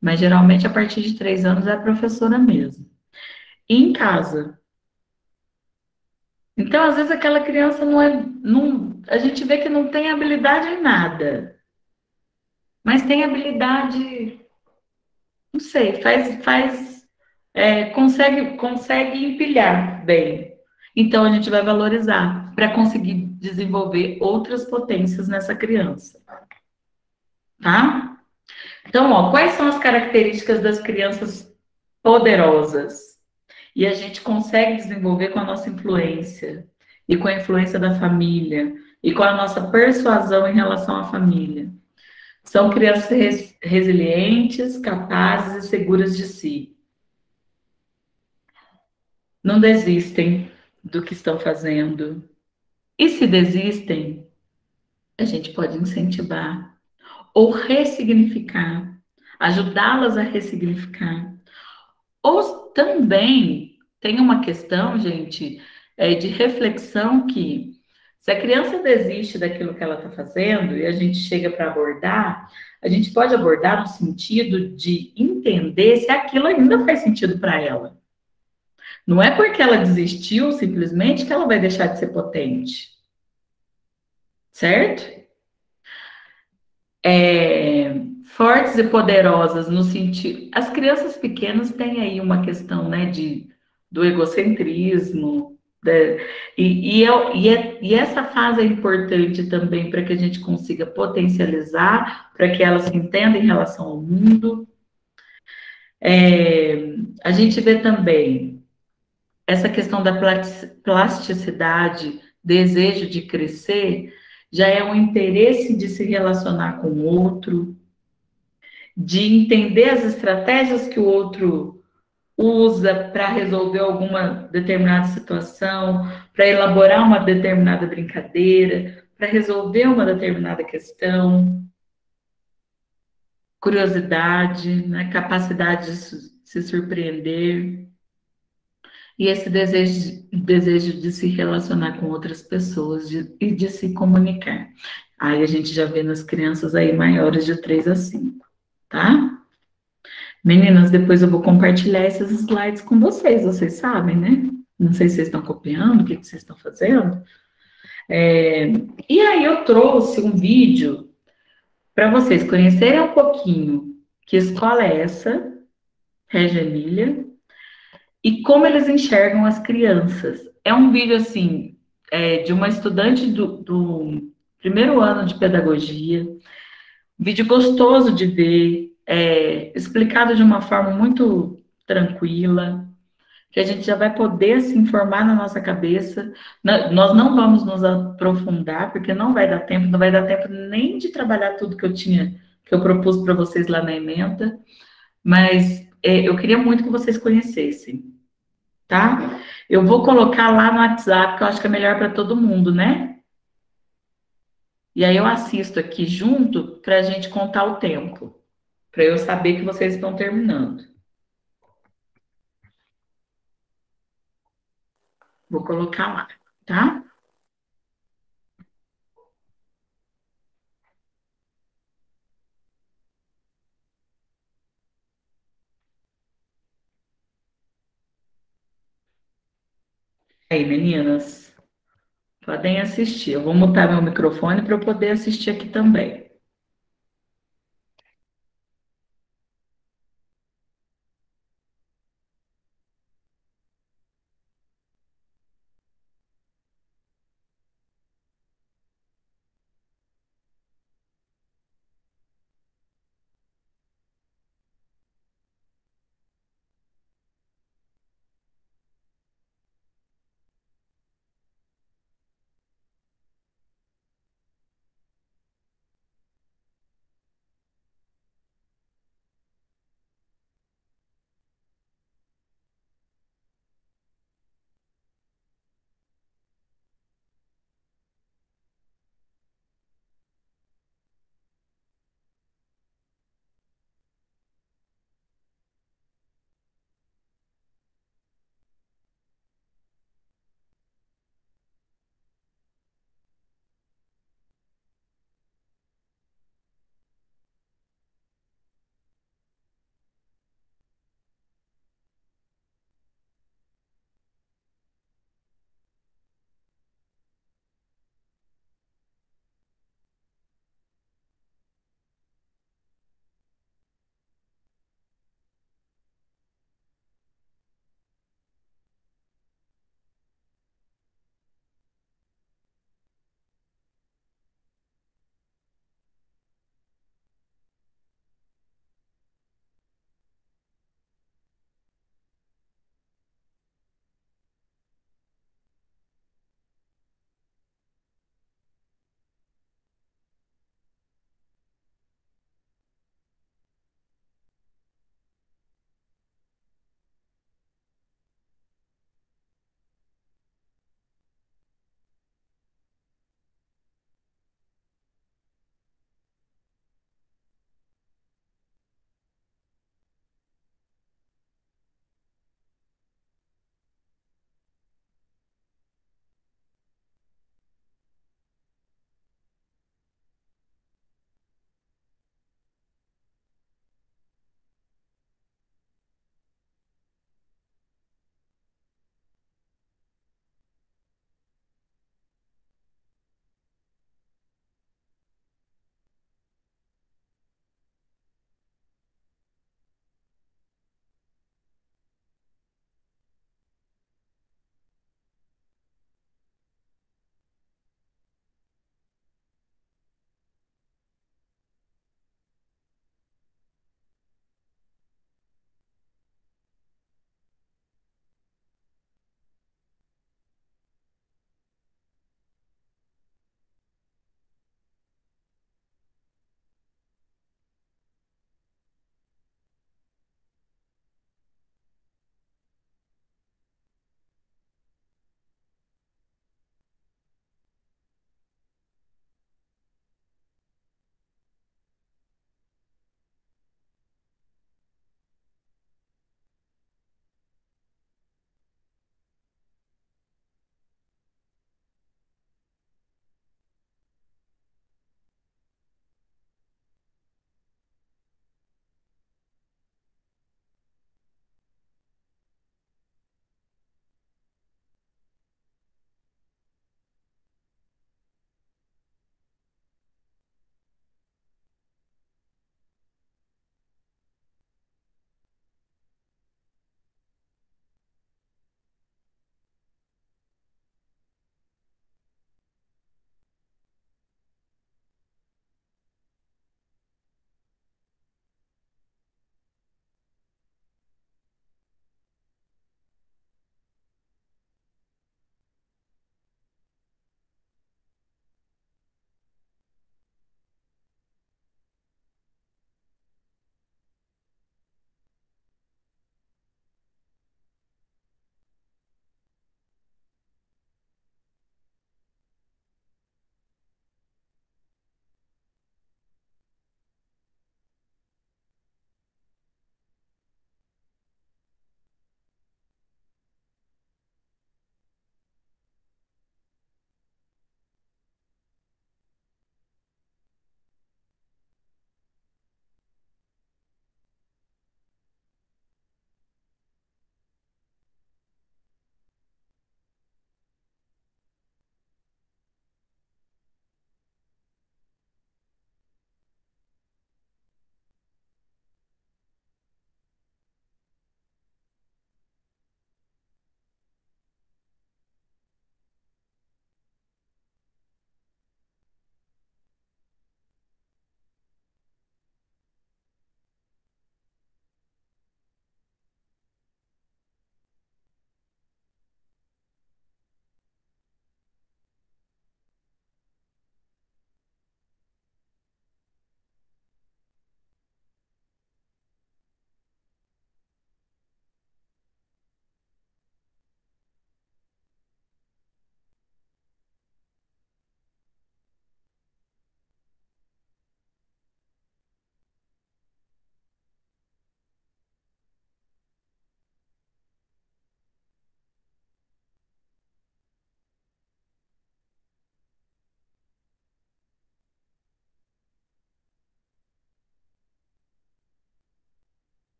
Mas geralmente a partir de 3 anos é a professora mesmo. E em casa. Então, às vezes aquela criança a gente vê que não tem habilidade em nada. Mas tem habilidade, não sei, consegue empilhar bem. Então, a gente vai valorizar para conseguir desenvolver outras potências nessa criança. Tá? Então, quais são as características das crianças poderosas? E a gente consegue desenvolver com a nossa influência, e com a influência da família, e com a nossa persuasão em relação à família. São crianças resilientes, capazes e seguras de si. Não desistem do que estão fazendo. E se desistem, a gente pode incentivar ou ressignificar, ajudá-las a ressignificar. Ou também tem uma questão, gente, de reflexão que, se a criança desiste daquilo que ela está fazendo e a gente chega para abordar, a gente pode abordar no sentido de entender se aquilo ainda faz sentido para ela. Não é porque ela desistiu, simplesmente, que ela vai deixar de ser potente. Certo? Fortes e poderosas no sentido... As crianças pequenas têm aí uma questão, né, do egocentrismo, e essa fase é importante também para que a gente consiga potencializar, para que elas se entendam em relação ao mundo. A gente vê também essa questão da plasticidade, desejo de crescer, já é um interesse de se relacionar com o outro, de entender as estratégias que o outro usa para resolver alguma determinada situação, para elaborar uma determinada brincadeira, para resolver uma determinada questão. Curiosidade, né? Capacidade de se surpreender. E esse desejo de se relacionar com outras pessoas e de se comunicar. Aí a gente já vê nas crianças aí maiores de 3 a 5, tá? Meninas, depois eu vou compartilhar esses slides com vocês sabem, né? Não sei se vocês estão copiando, o que vocês estão fazendo. E aí eu trouxe um vídeo para vocês conhecerem um pouquinho que escola é essa, Regia Emília, e como eles enxergam as crianças. É um vídeo, assim, de uma estudante do primeiro ano de pedagogia, vídeo gostoso de ver, explicado de uma forma muito tranquila, que a gente já vai poder se informar na nossa cabeça. Nós não vamos nos aprofundar, porque não vai dar tempo nem de trabalhar tudo que eu propus para vocês lá na ementa, mas eu queria muito que vocês conhecessem, tá? Eu vou colocar lá no WhatsApp, que eu acho que é melhor para todo mundo, né? E aí eu assisto aqui junto para a gente contar o tempo, para eu saber que vocês estão terminando. Vou colocar lá, tá? Aí, meninas, podem assistir. Eu vou mutar meu microfone para eu poder assistir aqui também.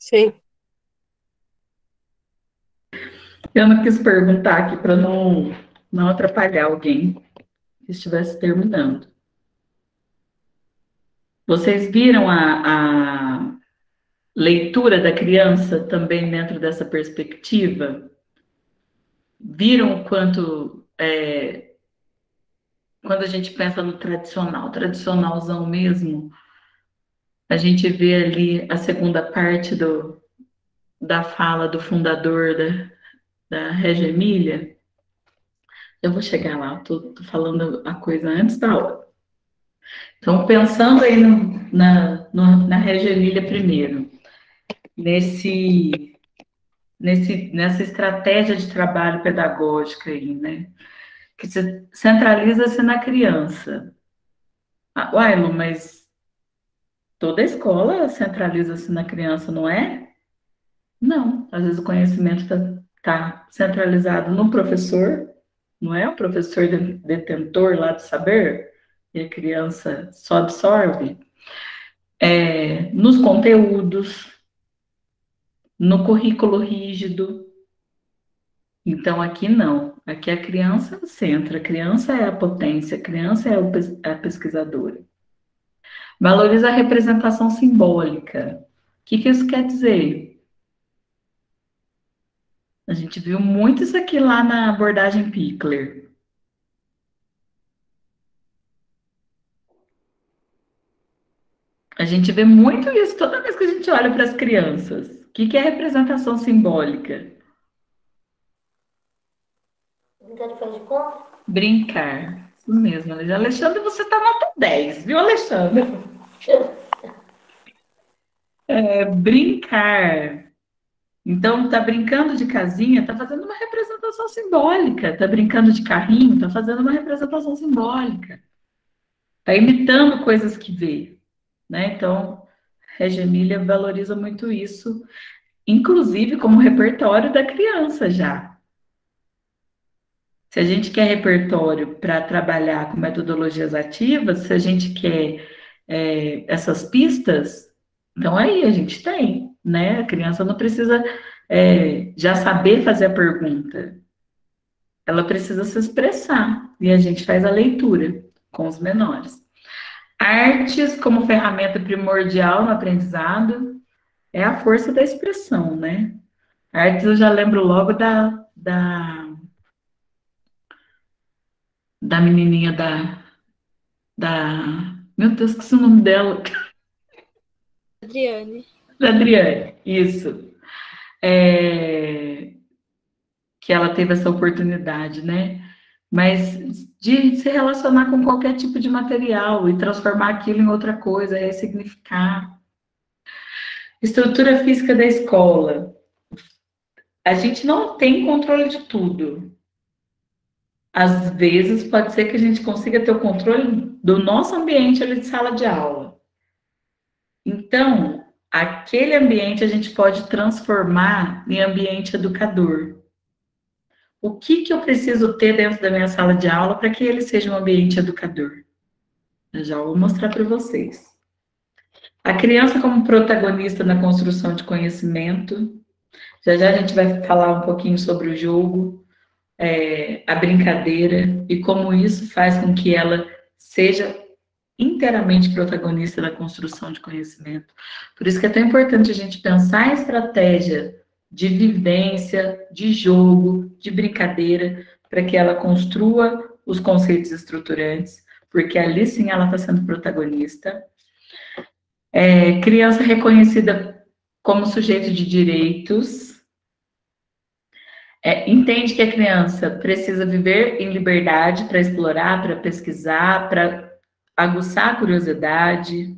Sim. Eu não quis perguntar aqui para não atrapalhar alguém que estivesse terminando. Vocês viram a leitura da criança também dentro dessa perspectiva? Viram o quanto, quando a gente pensa no tradicionalzão mesmo, a gente vê ali a segunda parte da fala do fundador da Reggio Emília. Eu vou chegar lá, tô falando a coisa antes da hora. Então, pensando aí na Reggio Emília primeiro, nessa estratégia de trabalho pedagógica aí, né? Que centraliza-se na criança. Uai, Lu, mas toda escola centraliza-se na criança, não é? Não, às vezes o conhecimento tá centralizado no professor, não é? O professor detentor lá do saber, e a criança só absorve. Nos conteúdos, no currículo rígido. Então, aqui não. Aqui a criança é o centro, a criança é a potência, a criança é a pesquisadora. Valoriza a representação simbólica. O que isso quer dizer? A gente viu muito isso aqui lá na abordagem Pickler. A gente vê muito isso toda vez que a gente olha para as crianças. O que é representação simbólica? Brincar de faz de conta? Brincar. Isso mesmo, Alexandre, você está nota 10, viu, Alexandre? Brincar. Então, tá brincando de casinha, tá fazendo uma representação simbólica. Tá brincando de carrinho, tá fazendo uma representação simbólica. Tá imitando coisas que vê, né? Então, Reggio Emília valoriza muito isso, inclusive como repertório da criança já. Se a gente quer repertório para trabalhar com metodologias ativas, se a gente quer essas pistas, então aí a gente tem, né? A criança não precisa já saber fazer a pergunta. Ela precisa se expressar, e a gente faz a leitura com os menores. Artes como ferramenta primordial no aprendizado é a força da expressão, né? Artes eu já lembro logo da menininha meu Deus, esqueci o nome dela. Adriane. Da Adriane, isso. Que ela teve essa oportunidade, né? Mas de se relacionar com qualquer tipo de material e transformar aquilo em outra coisa, ressignificar. Estrutura física da escola. A gente não tem controle de tudo. Às vezes, pode ser que a gente consiga ter o controle do nosso ambiente ali de sala de aula. Então, aquele ambiente a gente pode transformar em ambiente educador. O que eu preciso ter dentro da minha sala de aula para que ele seja um ambiente educador? Eu já vou mostrar para vocês. A criança como protagonista na construção de conhecimento. Já a gente vai falar um pouquinho sobre o jogo, a brincadeira e como isso faz com que ela seja inteiramente protagonista da construção de conhecimento. Por isso que é tão importante a gente pensar em estratégia de vivência, de jogo, de brincadeira, para que ela construa os conceitos estruturantes, porque ali sim ela está sendo protagonista. Criança reconhecida como sujeito de direitos, entende que a criança precisa viver em liberdade para explorar, para pesquisar, para aguçar a curiosidade.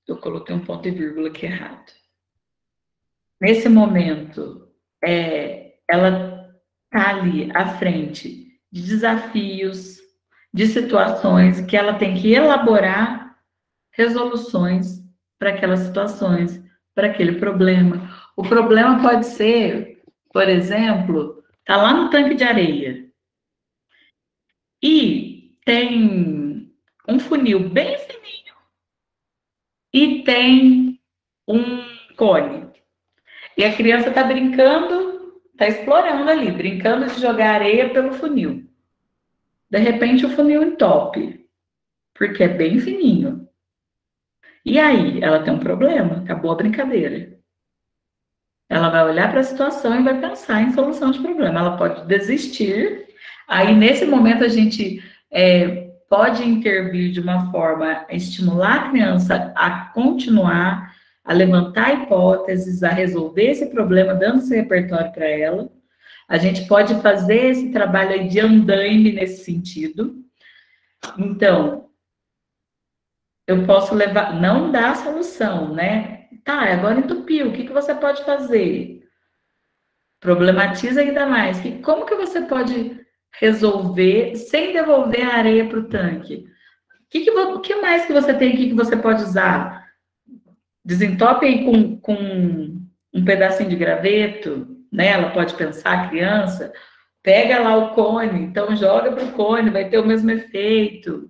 Eu coloquei um ponto e vírgula aqui errado. Nesse momento, ela está ali à frente de desafios, de situações que ela tem que elaborar resoluções para aquelas situações, para aquele problema. O problema pode ser, por exemplo, tá lá no tanque de areia e tem um funil bem fininho e tem um cone. E a criança está brincando, está explorando ali, brincando de jogar areia pelo funil. De repente, o funil entope, porque é bem fininho. E aí, ela tem um problema, acabou a brincadeira. Ela vai olhar para a situação e vai pensar em solução de problema. Ela pode desistir. Aí, nesse momento, a gente pode intervir de uma forma a estimular a criança a continuar, a levantar hipóteses, a resolver esse problema, dando esse repertório para ela. A gente pode fazer esse trabalho aí de andaime nesse sentido. Então, eu posso levar, não dá a solução, né? Tá, agora entupiu, o que você pode fazer? Problematiza ainda mais. Como que você pode resolver sem devolver a areia para o tanque? O que mais que você tem aqui que você pode usar? Desentope aí com um pedacinho de graveto, né? Ela pode pensar, a criança, pega lá o cone, então joga para o cone, vai ter o mesmo efeito.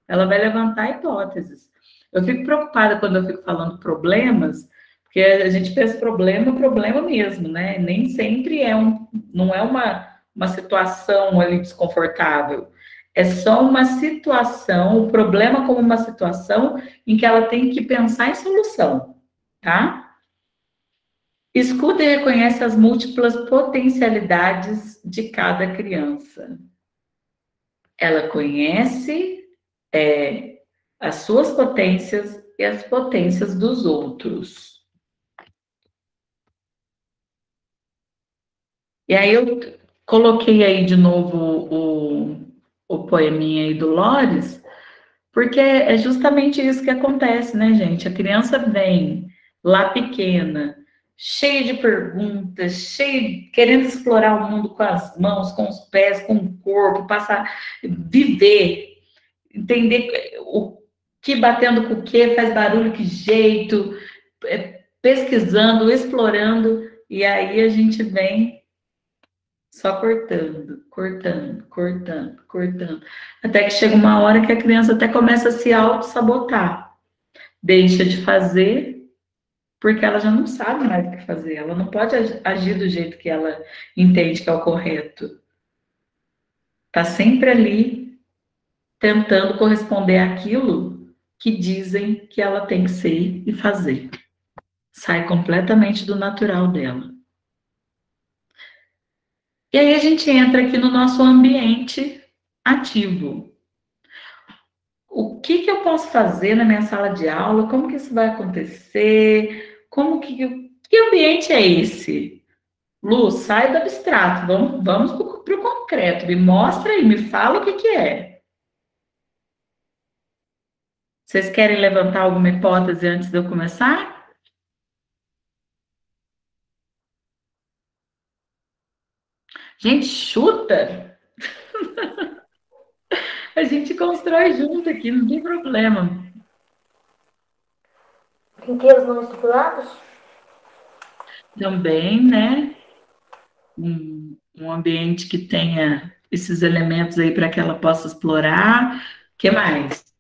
Ela vai levantar hipóteses. Eu fico preocupada quando eu fico falando problemas, porque a gente pensa problema mesmo, né? Nem sempre não é uma situação ali desconfortável. É só uma situação, o problema como uma situação em que ela tem que pensar em solução, tá? Escuta e reconhece as múltiplas potencialidades de cada criança. Ela conhece as suas potências e as potências dos outros. E aí eu coloquei aí de novo o poeminha aí do Lores, porque é justamente isso que acontece, né, gente? A criança vem lá pequena, cheia de perguntas, querendo explorar o mundo com as mãos, com os pés, com o corpo, viver, entender o que batendo com o que, faz barulho, que jeito, pesquisando, explorando, e aí a gente vem só cortando, até que chega uma hora que a criança até começa a se auto-sabotar, deixa de fazer, porque ela já não sabe mais o que fazer, ela não pode agir do jeito que ela entende que é o correto. Está sempre ali, tentando corresponder àquilo que dizem que ela tem que ser e fazer. Sai completamente do natural dela. E aí a gente entra aqui no nosso ambiente ativo. O que eu posso fazer na minha sala de aula? Como que isso vai acontecer? Que ambiente é esse? Lu, sai do abstrato, vamos para o concreto. Me mostra aí, me fala o que é. Vocês querem levantar alguma hipótese antes de eu começar? Gente, chuta! A gente constrói junto aqui, não tem problema. Brinquedos não estruturados? Também, né? Um ambiente que tenha esses elementos aí para que ela possa explorar. O que mais?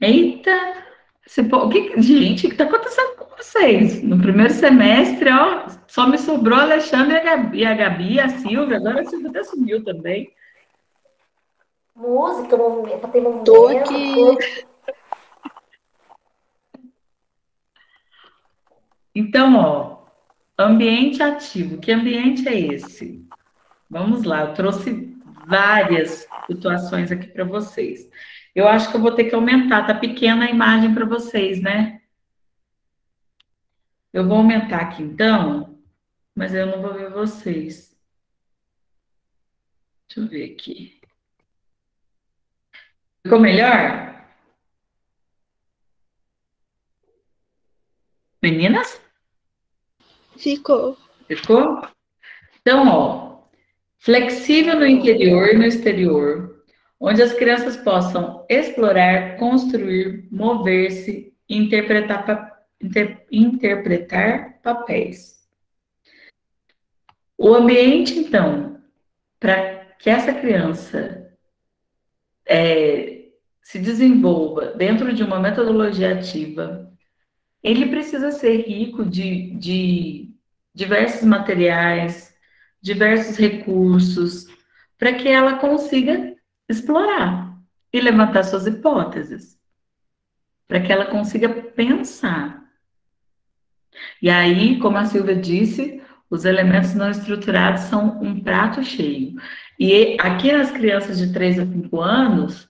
Eita! Gente, o que está acontecendo com vocês? No primeiro semestre, ó, só me sobrou a Alexandre e a Gabi, a Silvia, agora a Silvia até sumiu também. Música, movimento, para ter movimento. Tô aqui. Então, ó, ambiente ativo. Que ambiente é esse? Vamos lá, eu trouxe várias situações aqui para vocês. Eu acho que eu vou ter que aumentar, tá pequena a imagem para vocês, né? Eu vou aumentar aqui então, mas eu não vou ver vocês. Deixa eu ver aqui. Ficou melhor? Meninas? Ficou. Ficou? Então, ó, flexível no interior e no exterior, onde as crianças possam explorar, construir, mover-se e interpretar papéis. O ambiente, então, para que essa criança se desenvolva dentro de uma metodologia ativa, ele precisa ser rico de diversos materiais, diversos recursos, para que ela consiga explorar e levantar suas hipóteses, para que ela consiga pensar. E aí, como a Silvia disse, os elementos não estruturados são um prato cheio. E aqui nas crianças de 3 a 5 anos,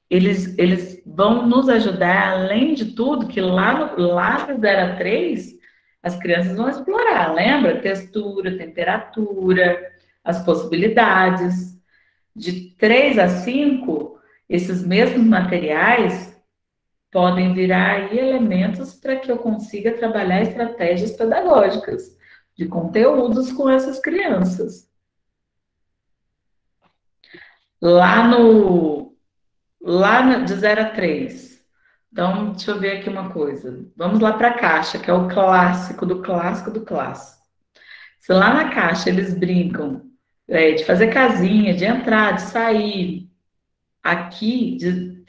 eles vão nos ajudar, além de tudo, que lá do 0 a 3, as crianças vão explorar, lembra? Textura, temperatura, as possibilidades. De 3 a 5, esses mesmos materiais podem virar aí elementos para que eu consiga trabalhar estratégias pedagógicas de conteúdos com essas crianças. De 0 a 3. Então, deixa eu ver aqui uma coisa. Vamos lá para a caixa, que é o clássico do clássico do clássico. Se lá na caixa eles brincam de fazer casinha, de entrar, de sair, aqui de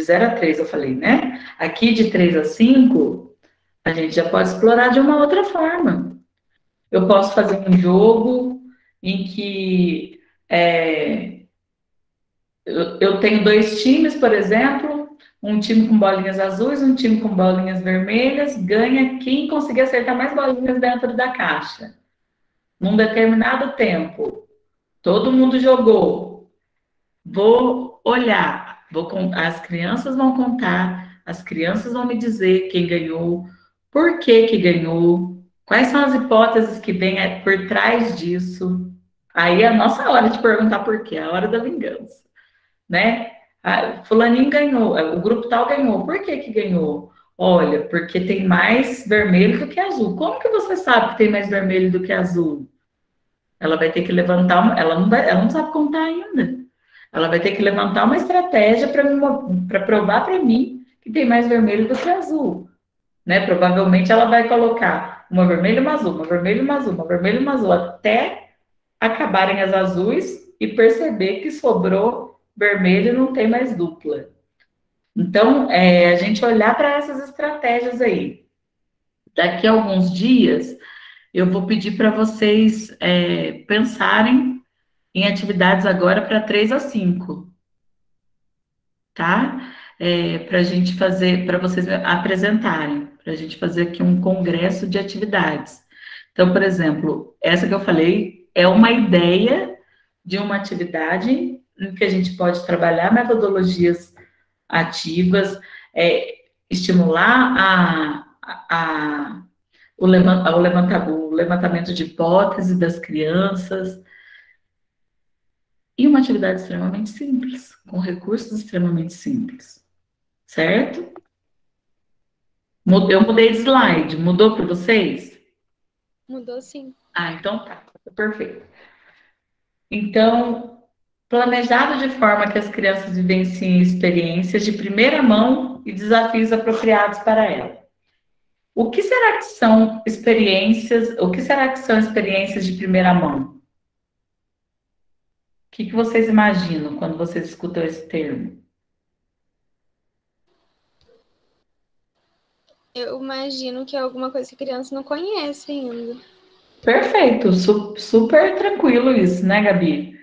0 a 3 eu falei, né? Aqui de 3 a 5, a gente já pode explorar de uma outra forma. Eu posso fazer um jogo em que eu tenho 2 times, por exemplo, um time com bolinhas azuis, um time com bolinhas vermelhas, ganha quem conseguir acertar mais bolinhas dentro da caixa. Num determinado tempo, todo mundo jogou. Vou olhar, as crianças vão contar, as crianças vão me dizer quem ganhou, por que ganhou, quais são as hipóteses que vêm por trás disso. Aí é a nossa hora de perguntar por quê, a hora da vingança, né? Fulaninho ganhou, o grupo tal ganhou, por que ganhou? Olha, porque tem mais vermelho do que azul. Como que você sabe que tem mais vermelho do que azul? Ela vai ter que levantar, ela não sabe contar ainda. Ela vai ter que levantar uma estratégia para provar para mim que tem mais vermelho do que azul, né? Provavelmente ela vai colocar uma vermelha e uma azul, uma vermelha e uma azul, uma vermelha e uma azul, até acabarem as azuis e perceber que sobrou vermelho e não tem mais dupla. Então, a gente olhar para essas estratégias aí. Daqui a alguns dias, eu vou pedir para vocês pensarem em atividades agora para 3 a 5, tá? Para a gente fazer, para vocês apresentarem, para a gente fazer aqui um congresso de atividades. Então, por exemplo, essa que eu falei é uma ideia de uma atividade em que a gente pode trabalhar metodologias ativas, estimular o levantamento de hipóteses das crianças, e uma atividade extremamente simples, com recursos extremamente simples, certo? Eu mudei de slide, mudou para vocês? Mudou sim. Então tá, perfeito. Então, planejado de forma que as crianças vivenciem experiências de primeira mão e desafios apropriados para ela. O que será que são experiências de primeira mão? O que vocês imaginam quando vocês escutam esse termo? Eu imagino que é alguma coisa que a criança não conhece ainda. Perfeito, super tranquilo isso, né, Gabi?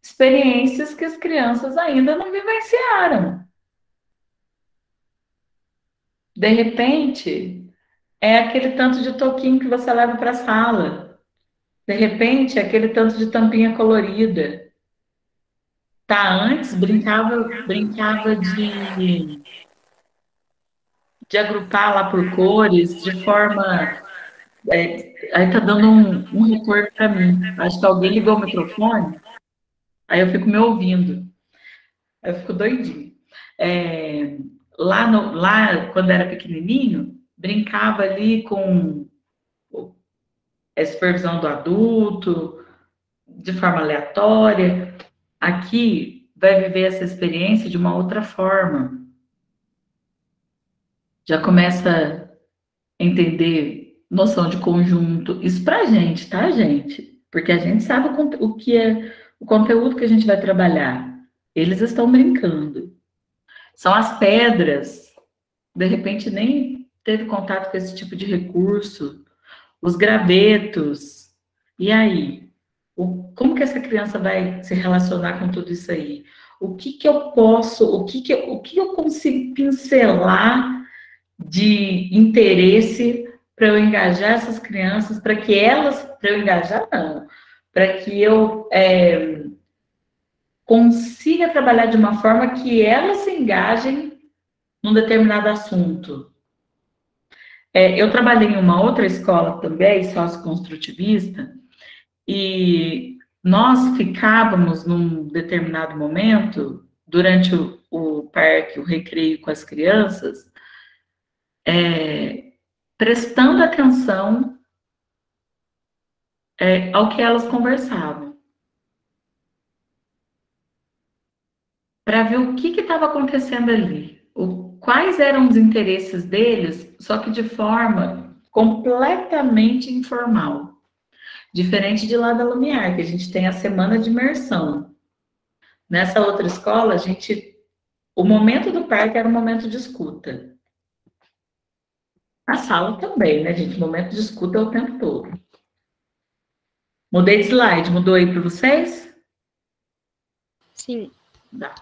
Experiências que as crianças ainda não vivenciaram. De repente, é aquele tanto de toquinho que você leva para a sala. De repente, é aquele tanto de tampinha colorida. Tá, antes brincava de agrupar lá por cores, de forma... aí tá dando um retorno para mim. Acho que alguém ligou o microfone, aí eu fico me ouvindo. Aí eu fico doidinho. Lá, quando era pequenininho, brincava ali com a supervisão do adulto, de forma aleatória. Aqui vai viver essa experiência de uma outra forma. Já começa a entender noção de conjunto. Isso pra gente, tá, gente? Porque a gente sabe o que é o conteúdo que a gente vai trabalhar. Eles estão brincando. São as pedras, de repente nem teve contato com esse tipo de recurso. Os gravetos. E aí? Como que essa criança vai se relacionar com tudo isso aí? O que que eu posso, o que eu consigo pincelar de interesse para eu engajar essas crianças, para que elas, para eu engajar não, para que eu consiga trabalhar de uma forma que elas se engajem num determinado assunto. Eu trabalhei em uma outra escola também, socioconstrutivista, e nós ficávamos num determinado momento, durante o parque, o recreio com as crianças, prestando atenção ao que elas conversavam. Para ver o que estava acontecendo ali. Quais eram os interesses deles, só que de forma completamente informal. Diferente de lá da Lumiar, que a gente tem a semana de imersão. Nessa outra escola, o momento do parque era um momento de escuta. A sala também, né, gente? O momento de escuta é o tempo todo. Mudei de slide, mudou aí para vocês? Sim. Dá.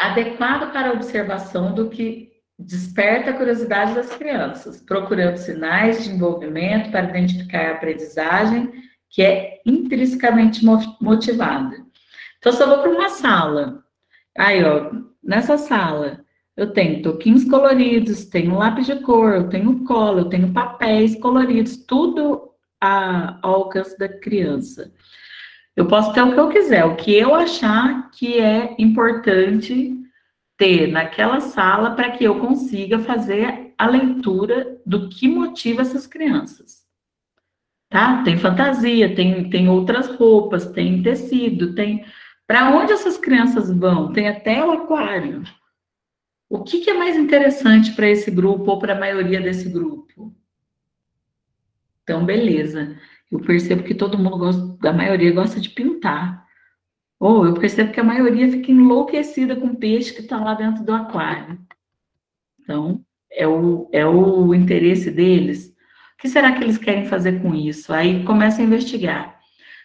Adequado para a observação do que desperta a curiosidade das crianças, procurando sinais de envolvimento para identificar a aprendizagem que é intrinsecamente motivada. Então, se eu vou para uma sala, aí, ó, nessa sala, eu tenho toquinhos coloridos, tenho lápis de cor, eu tenho cola, eu tenho papéis coloridos, tudo ao alcance da criança. Eu posso ter o que eu quiser, o que eu achar que é importante ter naquela sala para que eu consiga fazer a leitura do que motiva essas crianças. Tá? Tem fantasia, tem outras roupas, tem tecido, tem... Para onde essas crianças vão? Tem até o aquário. O que é mais interessante para esse grupo ou para a maioria desse grupo? Então, beleza. Eu percebo que todo mundo gosta, a maioria gosta de pintar. Ou eu percebo que a maioria fica enlouquecida com o peixe que está lá dentro do aquário. Então, é o interesse deles. O que será que eles querem fazer com isso? Aí começa a investigar.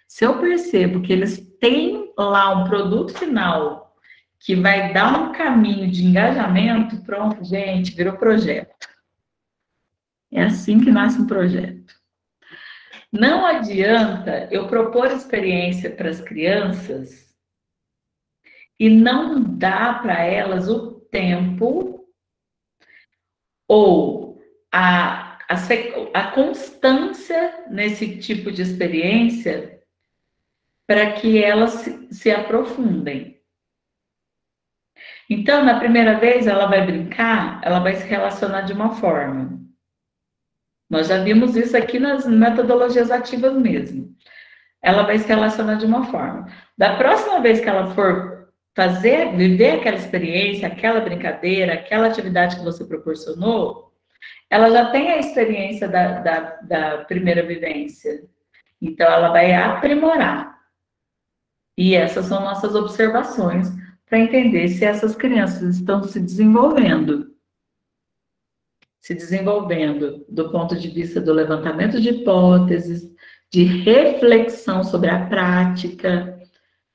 Se eu percebo que eles têm lá um produto final que vai dar um caminho de engajamento, pronto, gente, virou projeto. É assim que nasce um projeto. Não adianta eu propor experiência para as crianças e não dar para elas o tempo ou a constância nesse tipo de experiência para que elas se aprofundem. Então, na primeira vez, ela vai brincar, ela vai se relacionar de uma forma. Nós já vimos isso aqui nas metodologias ativas mesmo. Ela vai se relacionar de uma forma. Da próxima vez que ela for viver aquela experiência, aquela brincadeira, aquela atividade que você proporcionou, ela já tem a experiência da primeira vivência. Então, ela vai aprimorar. E essas são nossas observações para entender se essas crianças estão se desenvolvendo. Se desenvolvendo do ponto de vista do levantamento de hipóteses, de reflexão sobre a prática,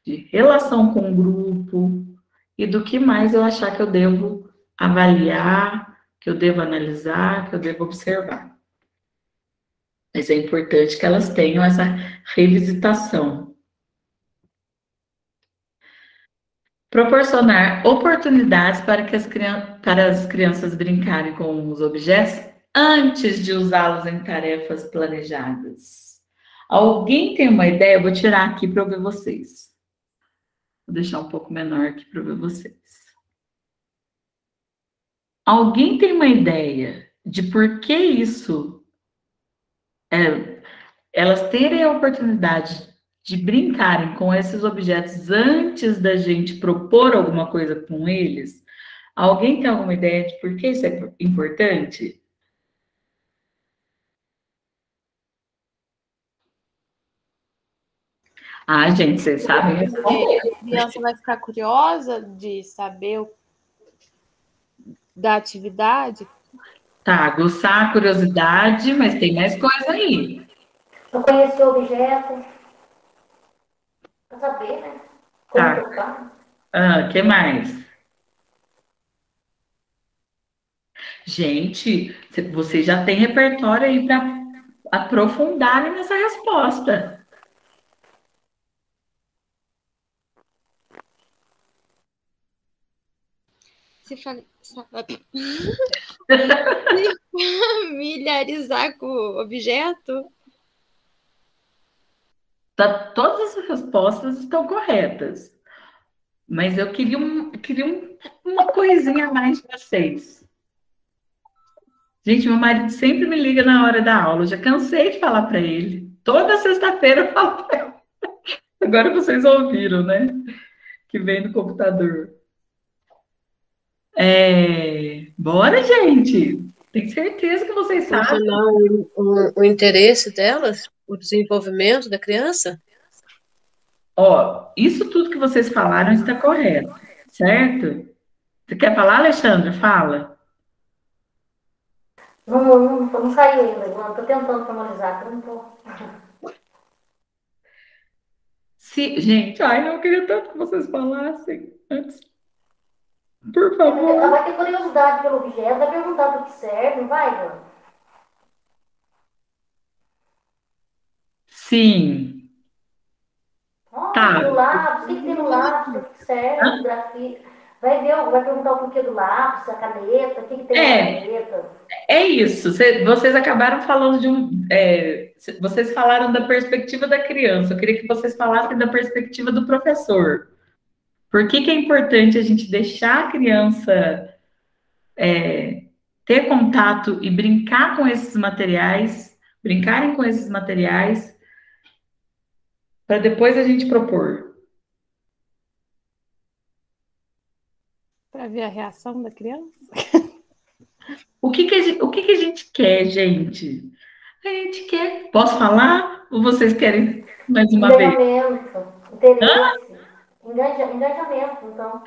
de relação com o grupo e do que mais eu achar que eu devo avaliar, que eu devo analisar, que eu devo observar. Mas é importante que elas tenham essa revisitação. Proporcionar oportunidades para as crianças brincarem com os objetos antes de usá-los em tarefas planejadas. Alguém tem uma ideia? Eu vou tirar aqui para eu ver vocês. Vou deixar um pouco menor aqui para eu ver vocês. Alguém tem uma ideia de por que isso? Elas terem a oportunidade de brincarem com esses objetos antes da gente propor alguma coisa com eles? Alguém tem alguma ideia de por que isso é importante? Ah, gente, vocês sabem responder. A criança vai ficar curiosa de saber da atividade. Tá, aguçar a curiosidade, mas tem mais coisa aí. Eu conheci o objeto. Pra saber, né? Como Tá. tocar. Que mais? Gente, você já tem repertório aí para aprofundarem nessa resposta. Se familiarizar com o objeto? Todas as respostas estão corretas. Mas eu queria, uma coisinha a mais de vocês. Gente, meu marido sempre me liga na hora da aula. Eu já cansei de falar para ele. Toda sexta-feira eu falo para ele. Agora vocês ouviram, né? Que vem do computador. Bora, gente. Tenho certeza que vocês sabem. Funcionar o interesse delas, o desenvolvimento da criança? Ó, isso tudo que vocês falaram está correto, certo? Você quer falar, Alexandre? Fala. Não saiu ainda, Luana. Tô tentando formalizar, que eu não tô. Gente, eu queria tanto que vocês falassem antes. Por favor. Ela vai ter curiosidade pelo objeto, vai perguntar do que serve, não vai, Luana? Sim. Tá. No lápis, o que tem no lápis, o que serve, grafite. Vai perguntar o porquê do lápis, a caneta, o que tem na caneta. É isso. Vocês acabaram falando vocês falaram da perspectiva da criança. Eu queria que vocês falassem da perspectiva do professor. Por que é importante a gente deixar a criança ter contato e brincar com esses materiais, brincarem com esses materiais, para depois a gente propor? Para ver a reação da criança? O que a gente quer, gente? A gente quer. Posso falar? Ou vocês querem mais uma vez? Interesse. Engajamento, então.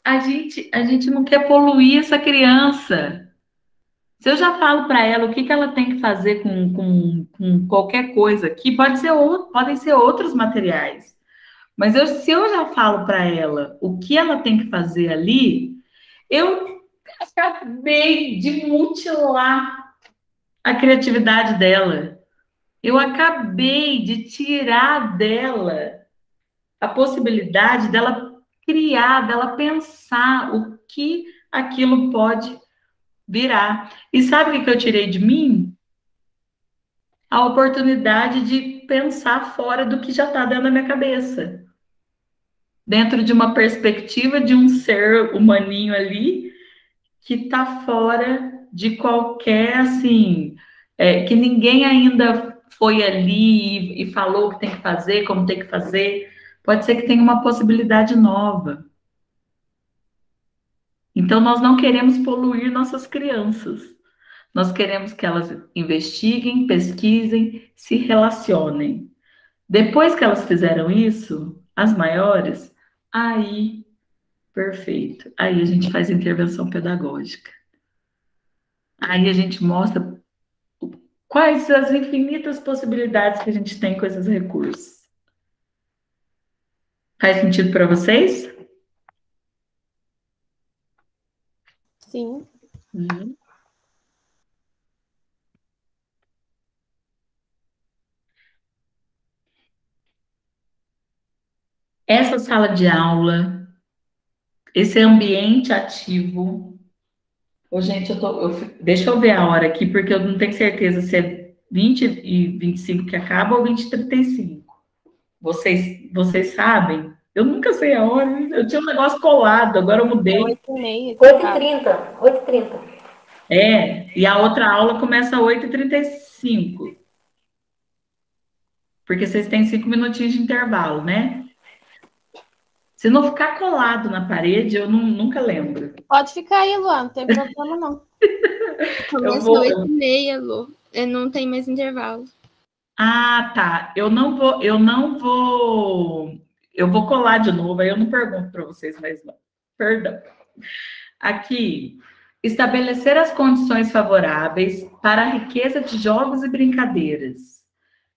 A gente não quer poluir essa criança. Se eu já falo para ela o que ela tem que fazer com qualquer coisa aqui, podem ser outros materiais. Mas se eu já falo para ela o que ela tem que fazer ali, eu acabei de mutilar a criatividade dela. Eu acabei de tirar dela a possibilidade dela criar, dela pensar o que aquilo pode virar. E sabe o que eu tirei de mim? A oportunidade de pensar fora do que já está dentro da minha cabeça. Dentro de uma perspectiva de um ser humaninho ali que está fora de qualquer, assim, que ninguém ainda foi ali e falou o que tem que fazer, como tem que fazer. Pode ser que tenha uma possibilidade nova. Então, nós não queremos poluir nossas crianças. Nós queremos que elas investiguem, pesquisem, se relacionem. Depois que elas fizeram isso, as maiores, aí, perfeito. Aí a gente faz intervenção pedagógica. Aí a gente mostra quais as infinitas possibilidades que a gente tem com esses recursos. Faz sentido para vocês? Sim. Uhum. Essa sala de aula, esse ambiente ativo. Ô, gente, deixa eu ver a hora aqui, porque eu não tenho certeza se é 20 e 25 que acaba ou 20 e 35. Vocês sabem? Eu nunca sei a hora. Eu tinha um negócio colado, agora eu mudei. 8h30. 8h30. 8h30. E a outra aula começa às 8h35. Porque vocês têm 5 minutinhos de intervalo, né? Se não ficar colado na parede, eu nunca lembro. Pode ficar aí, Luana, não tem problema não. Começa 8h30, Lu. Não tem mais intervalo. Ah, tá. Eu vou colar de novo, aí eu não pergunto para vocês mais não. Perdão. Aqui, estabelecer as condições favoráveis para a riqueza de jogos e brincadeiras.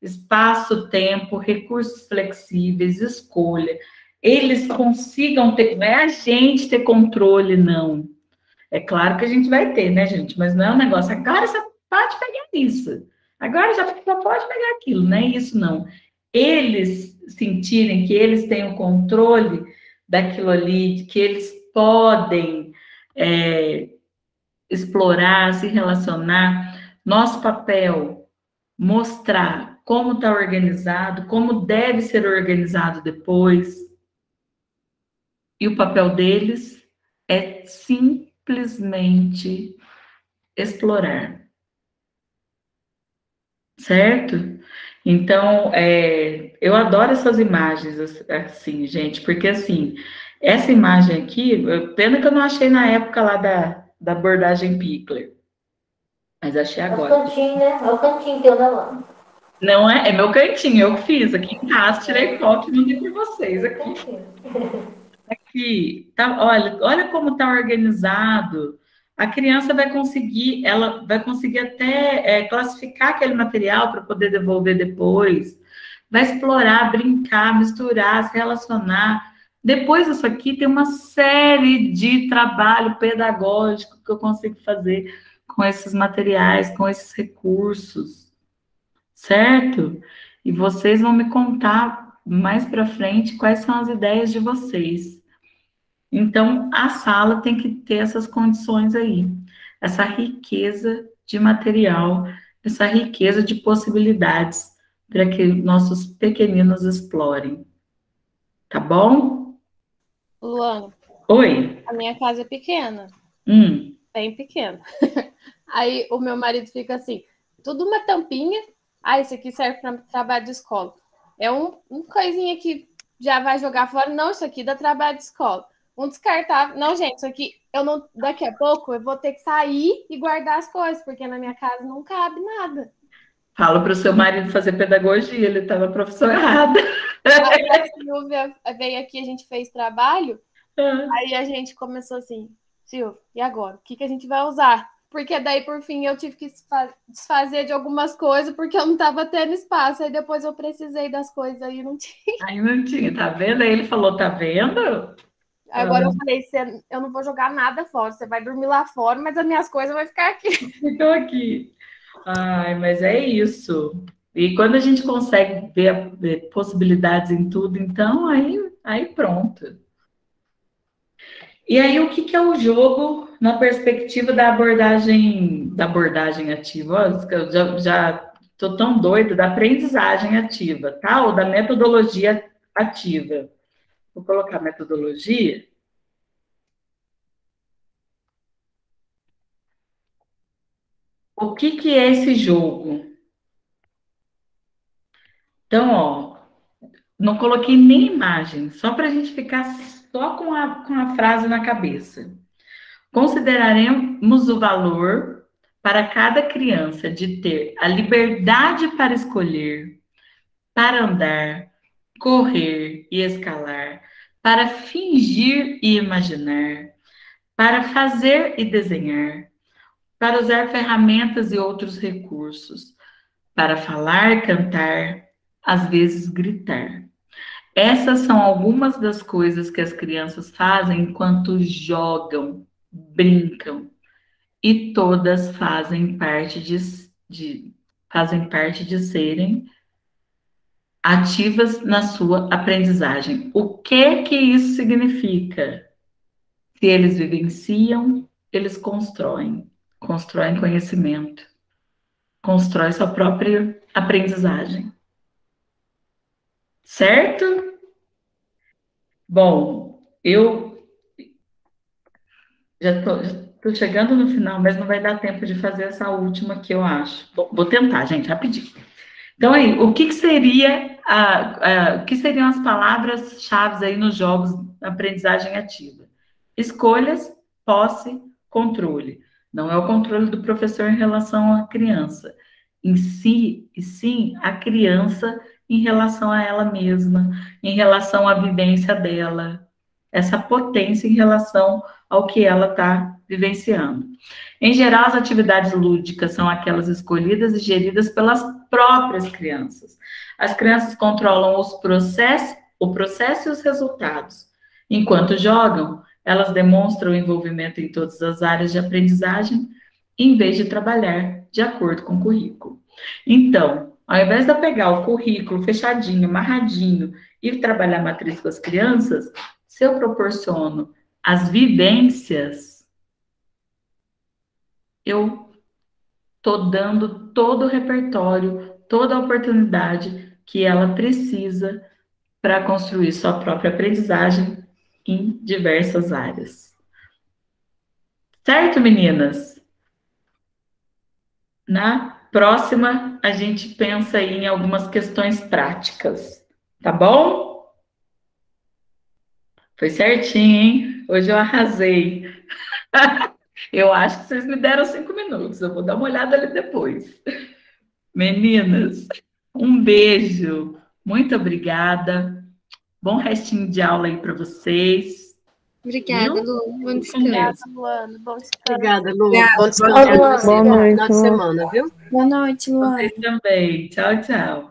Espaço, tempo, recursos flexíveis, escolha. Eles consigam ter, não é a gente ter controle, não. É claro que a gente vai ter, né, gente? Mas não é um negócio, agora você pode pegar isso. Agora já pode pegar aquilo, não é isso, não. Eles sentirem que eles têm o controle daquilo ali, que eles podem explorar, se relacionar. Nosso papel, mostrar como está organizado, como deve ser organizado depois. E o papel deles é simplesmente explorar. Certo? Então, eu adoro essas imagens assim, gente, porque assim, essa imagem aqui, pena que eu não achei na época lá da abordagem Pickler, mas achei agora. É o cantinho, né? É o cantinho que eu dou lá. Não é? É meu cantinho, eu que fiz aqui em casa, tirei foto e mandei para vocês aqui. Aqui, tá, olha como está organizado. A criança vai conseguir, ela vai conseguir até classificar aquele material para poder devolver depois. Vai explorar, brincar, misturar, se relacionar. Depois disso aqui tem uma série de trabalho pedagógico que eu consigo fazer com esses materiais, com esses recursos, certo? E vocês vão me contar mais para frente quais são as ideias de vocês. Então, a sala tem que ter essas condições aí, essa riqueza de material, essa riqueza de possibilidades para que nossos pequeninos explorem. Tá bom? Luana, Oi. a minha casa é pequena. Bem pequena. Aí o meu marido fica assim, tudo uma tampinha. Isso aqui serve para trabalho de escola. É um coisinha que já vai jogar fora. Não, isso aqui dá trabalho de escola. Um descartável. Não, gente, isso aqui, daqui a pouco eu vou ter que sair e guardar as coisas, porque na minha casa não cabe nada. Fala para o seu marido fazer pedagogia, ele está na profissão errada. Aí a Silvia veio aqui, a gente fez trabalho, aí a gente começou assim, Silvia, e agora? O que a gente vai usar? Porque daí, por fim, eu tive que desfazer de algumas coisas, porque eu não estava tendo espaço, aí depois eu precisei das coisas aí, não tinha. Aí não tinha, tá vendo? Aí ele falou, tá vendo? Agora eu falei, eu não vou jogar nada fora, você vai dormir lá fora, mas as minhas coisas vão ficar aqui. Ficam aqui. Ai, mas é isso. E quando a gente consegue ver possibilidades em tudo, então, aí pronto. E aí, o que é o jogo na perspectiva da abordagem ativa? Ó, eu já estou tão doida da aprendizagem ativa, tá? Ou da metodologia ativa. Vou colocar metodologia. O que é esse jogo? Então, ó, não coloquei nem imagem, só para a gente ficar só com a frase na cabeça. Consideraremos o valor para cada criança de ter a liberdade para escolher, para andar, correr e escalar, para fingir e imaginar, para fazer e desenhar, para usar ferramentas e outros recursos, para falar, cantar, às vezes gritar. Essas são algumas das coisas que as crianças fazem enquanto jogam, brincam, e todas fazem parte de serem ativas na sua aprendizagem. O que isso significa? Se eles vivenciam, eles constroem conhecimento, constroem sua própria aprendizagem. Certo? Bom, eu já estou chegando no final, mas não vai dar tempo de fazer essa última que eu acho. Vou tentar, gente, rapidinho. Então, aí, o que seriam as palavras-chave aí nos jogos da aprendizagem ativa? Escolhas, posse, controle. Não é o controle do professor em relação à criança. em si, e sim a criança em relação a ela mesma, em relação à vivência dela, essa potência em relação ao que ela está vivenciando. Em geral, as atividades lúdicas são aquelas escolhidas e geridas pelas próprias crianças. As crianças controlam o processo e os resultados. Enquanto jogam, elas demonstram envolvimento em todas as áreas de aprendizagem, em vez de trabalhar de acordo com o currículo. Então, ao invés de eu pegar o currículo fechadinho, amarradinho, e trabalhar a matriz com as crianças, se eu proporciono as vivências, eu estou dando todo o repertório, toda a oportunidade que ela precisa para construir sua própria aprendizagem em diversas áreas. Certo, meninas? Na próxima, a gente pensa aí em algumas questões práticas, tá bom? Foi certinho, hein? Hoje eu arrasei. Eu acho que vocês me deram 5 minutos, eu vou dar uma olhada ali depois. Meninas, um beijo, muito obrigada. Bom restinho de aula aí para vocês. Obrigada, Viu? Lu. Bom Obrigada, descanso. Luana. Bom descanso. Obrigada, Lu. Obrigada. Bom descanso para você. Boa Bom noite, final de Lu. semana, viu? Boa noite, Luana. Vocês também. Tchau, tchau.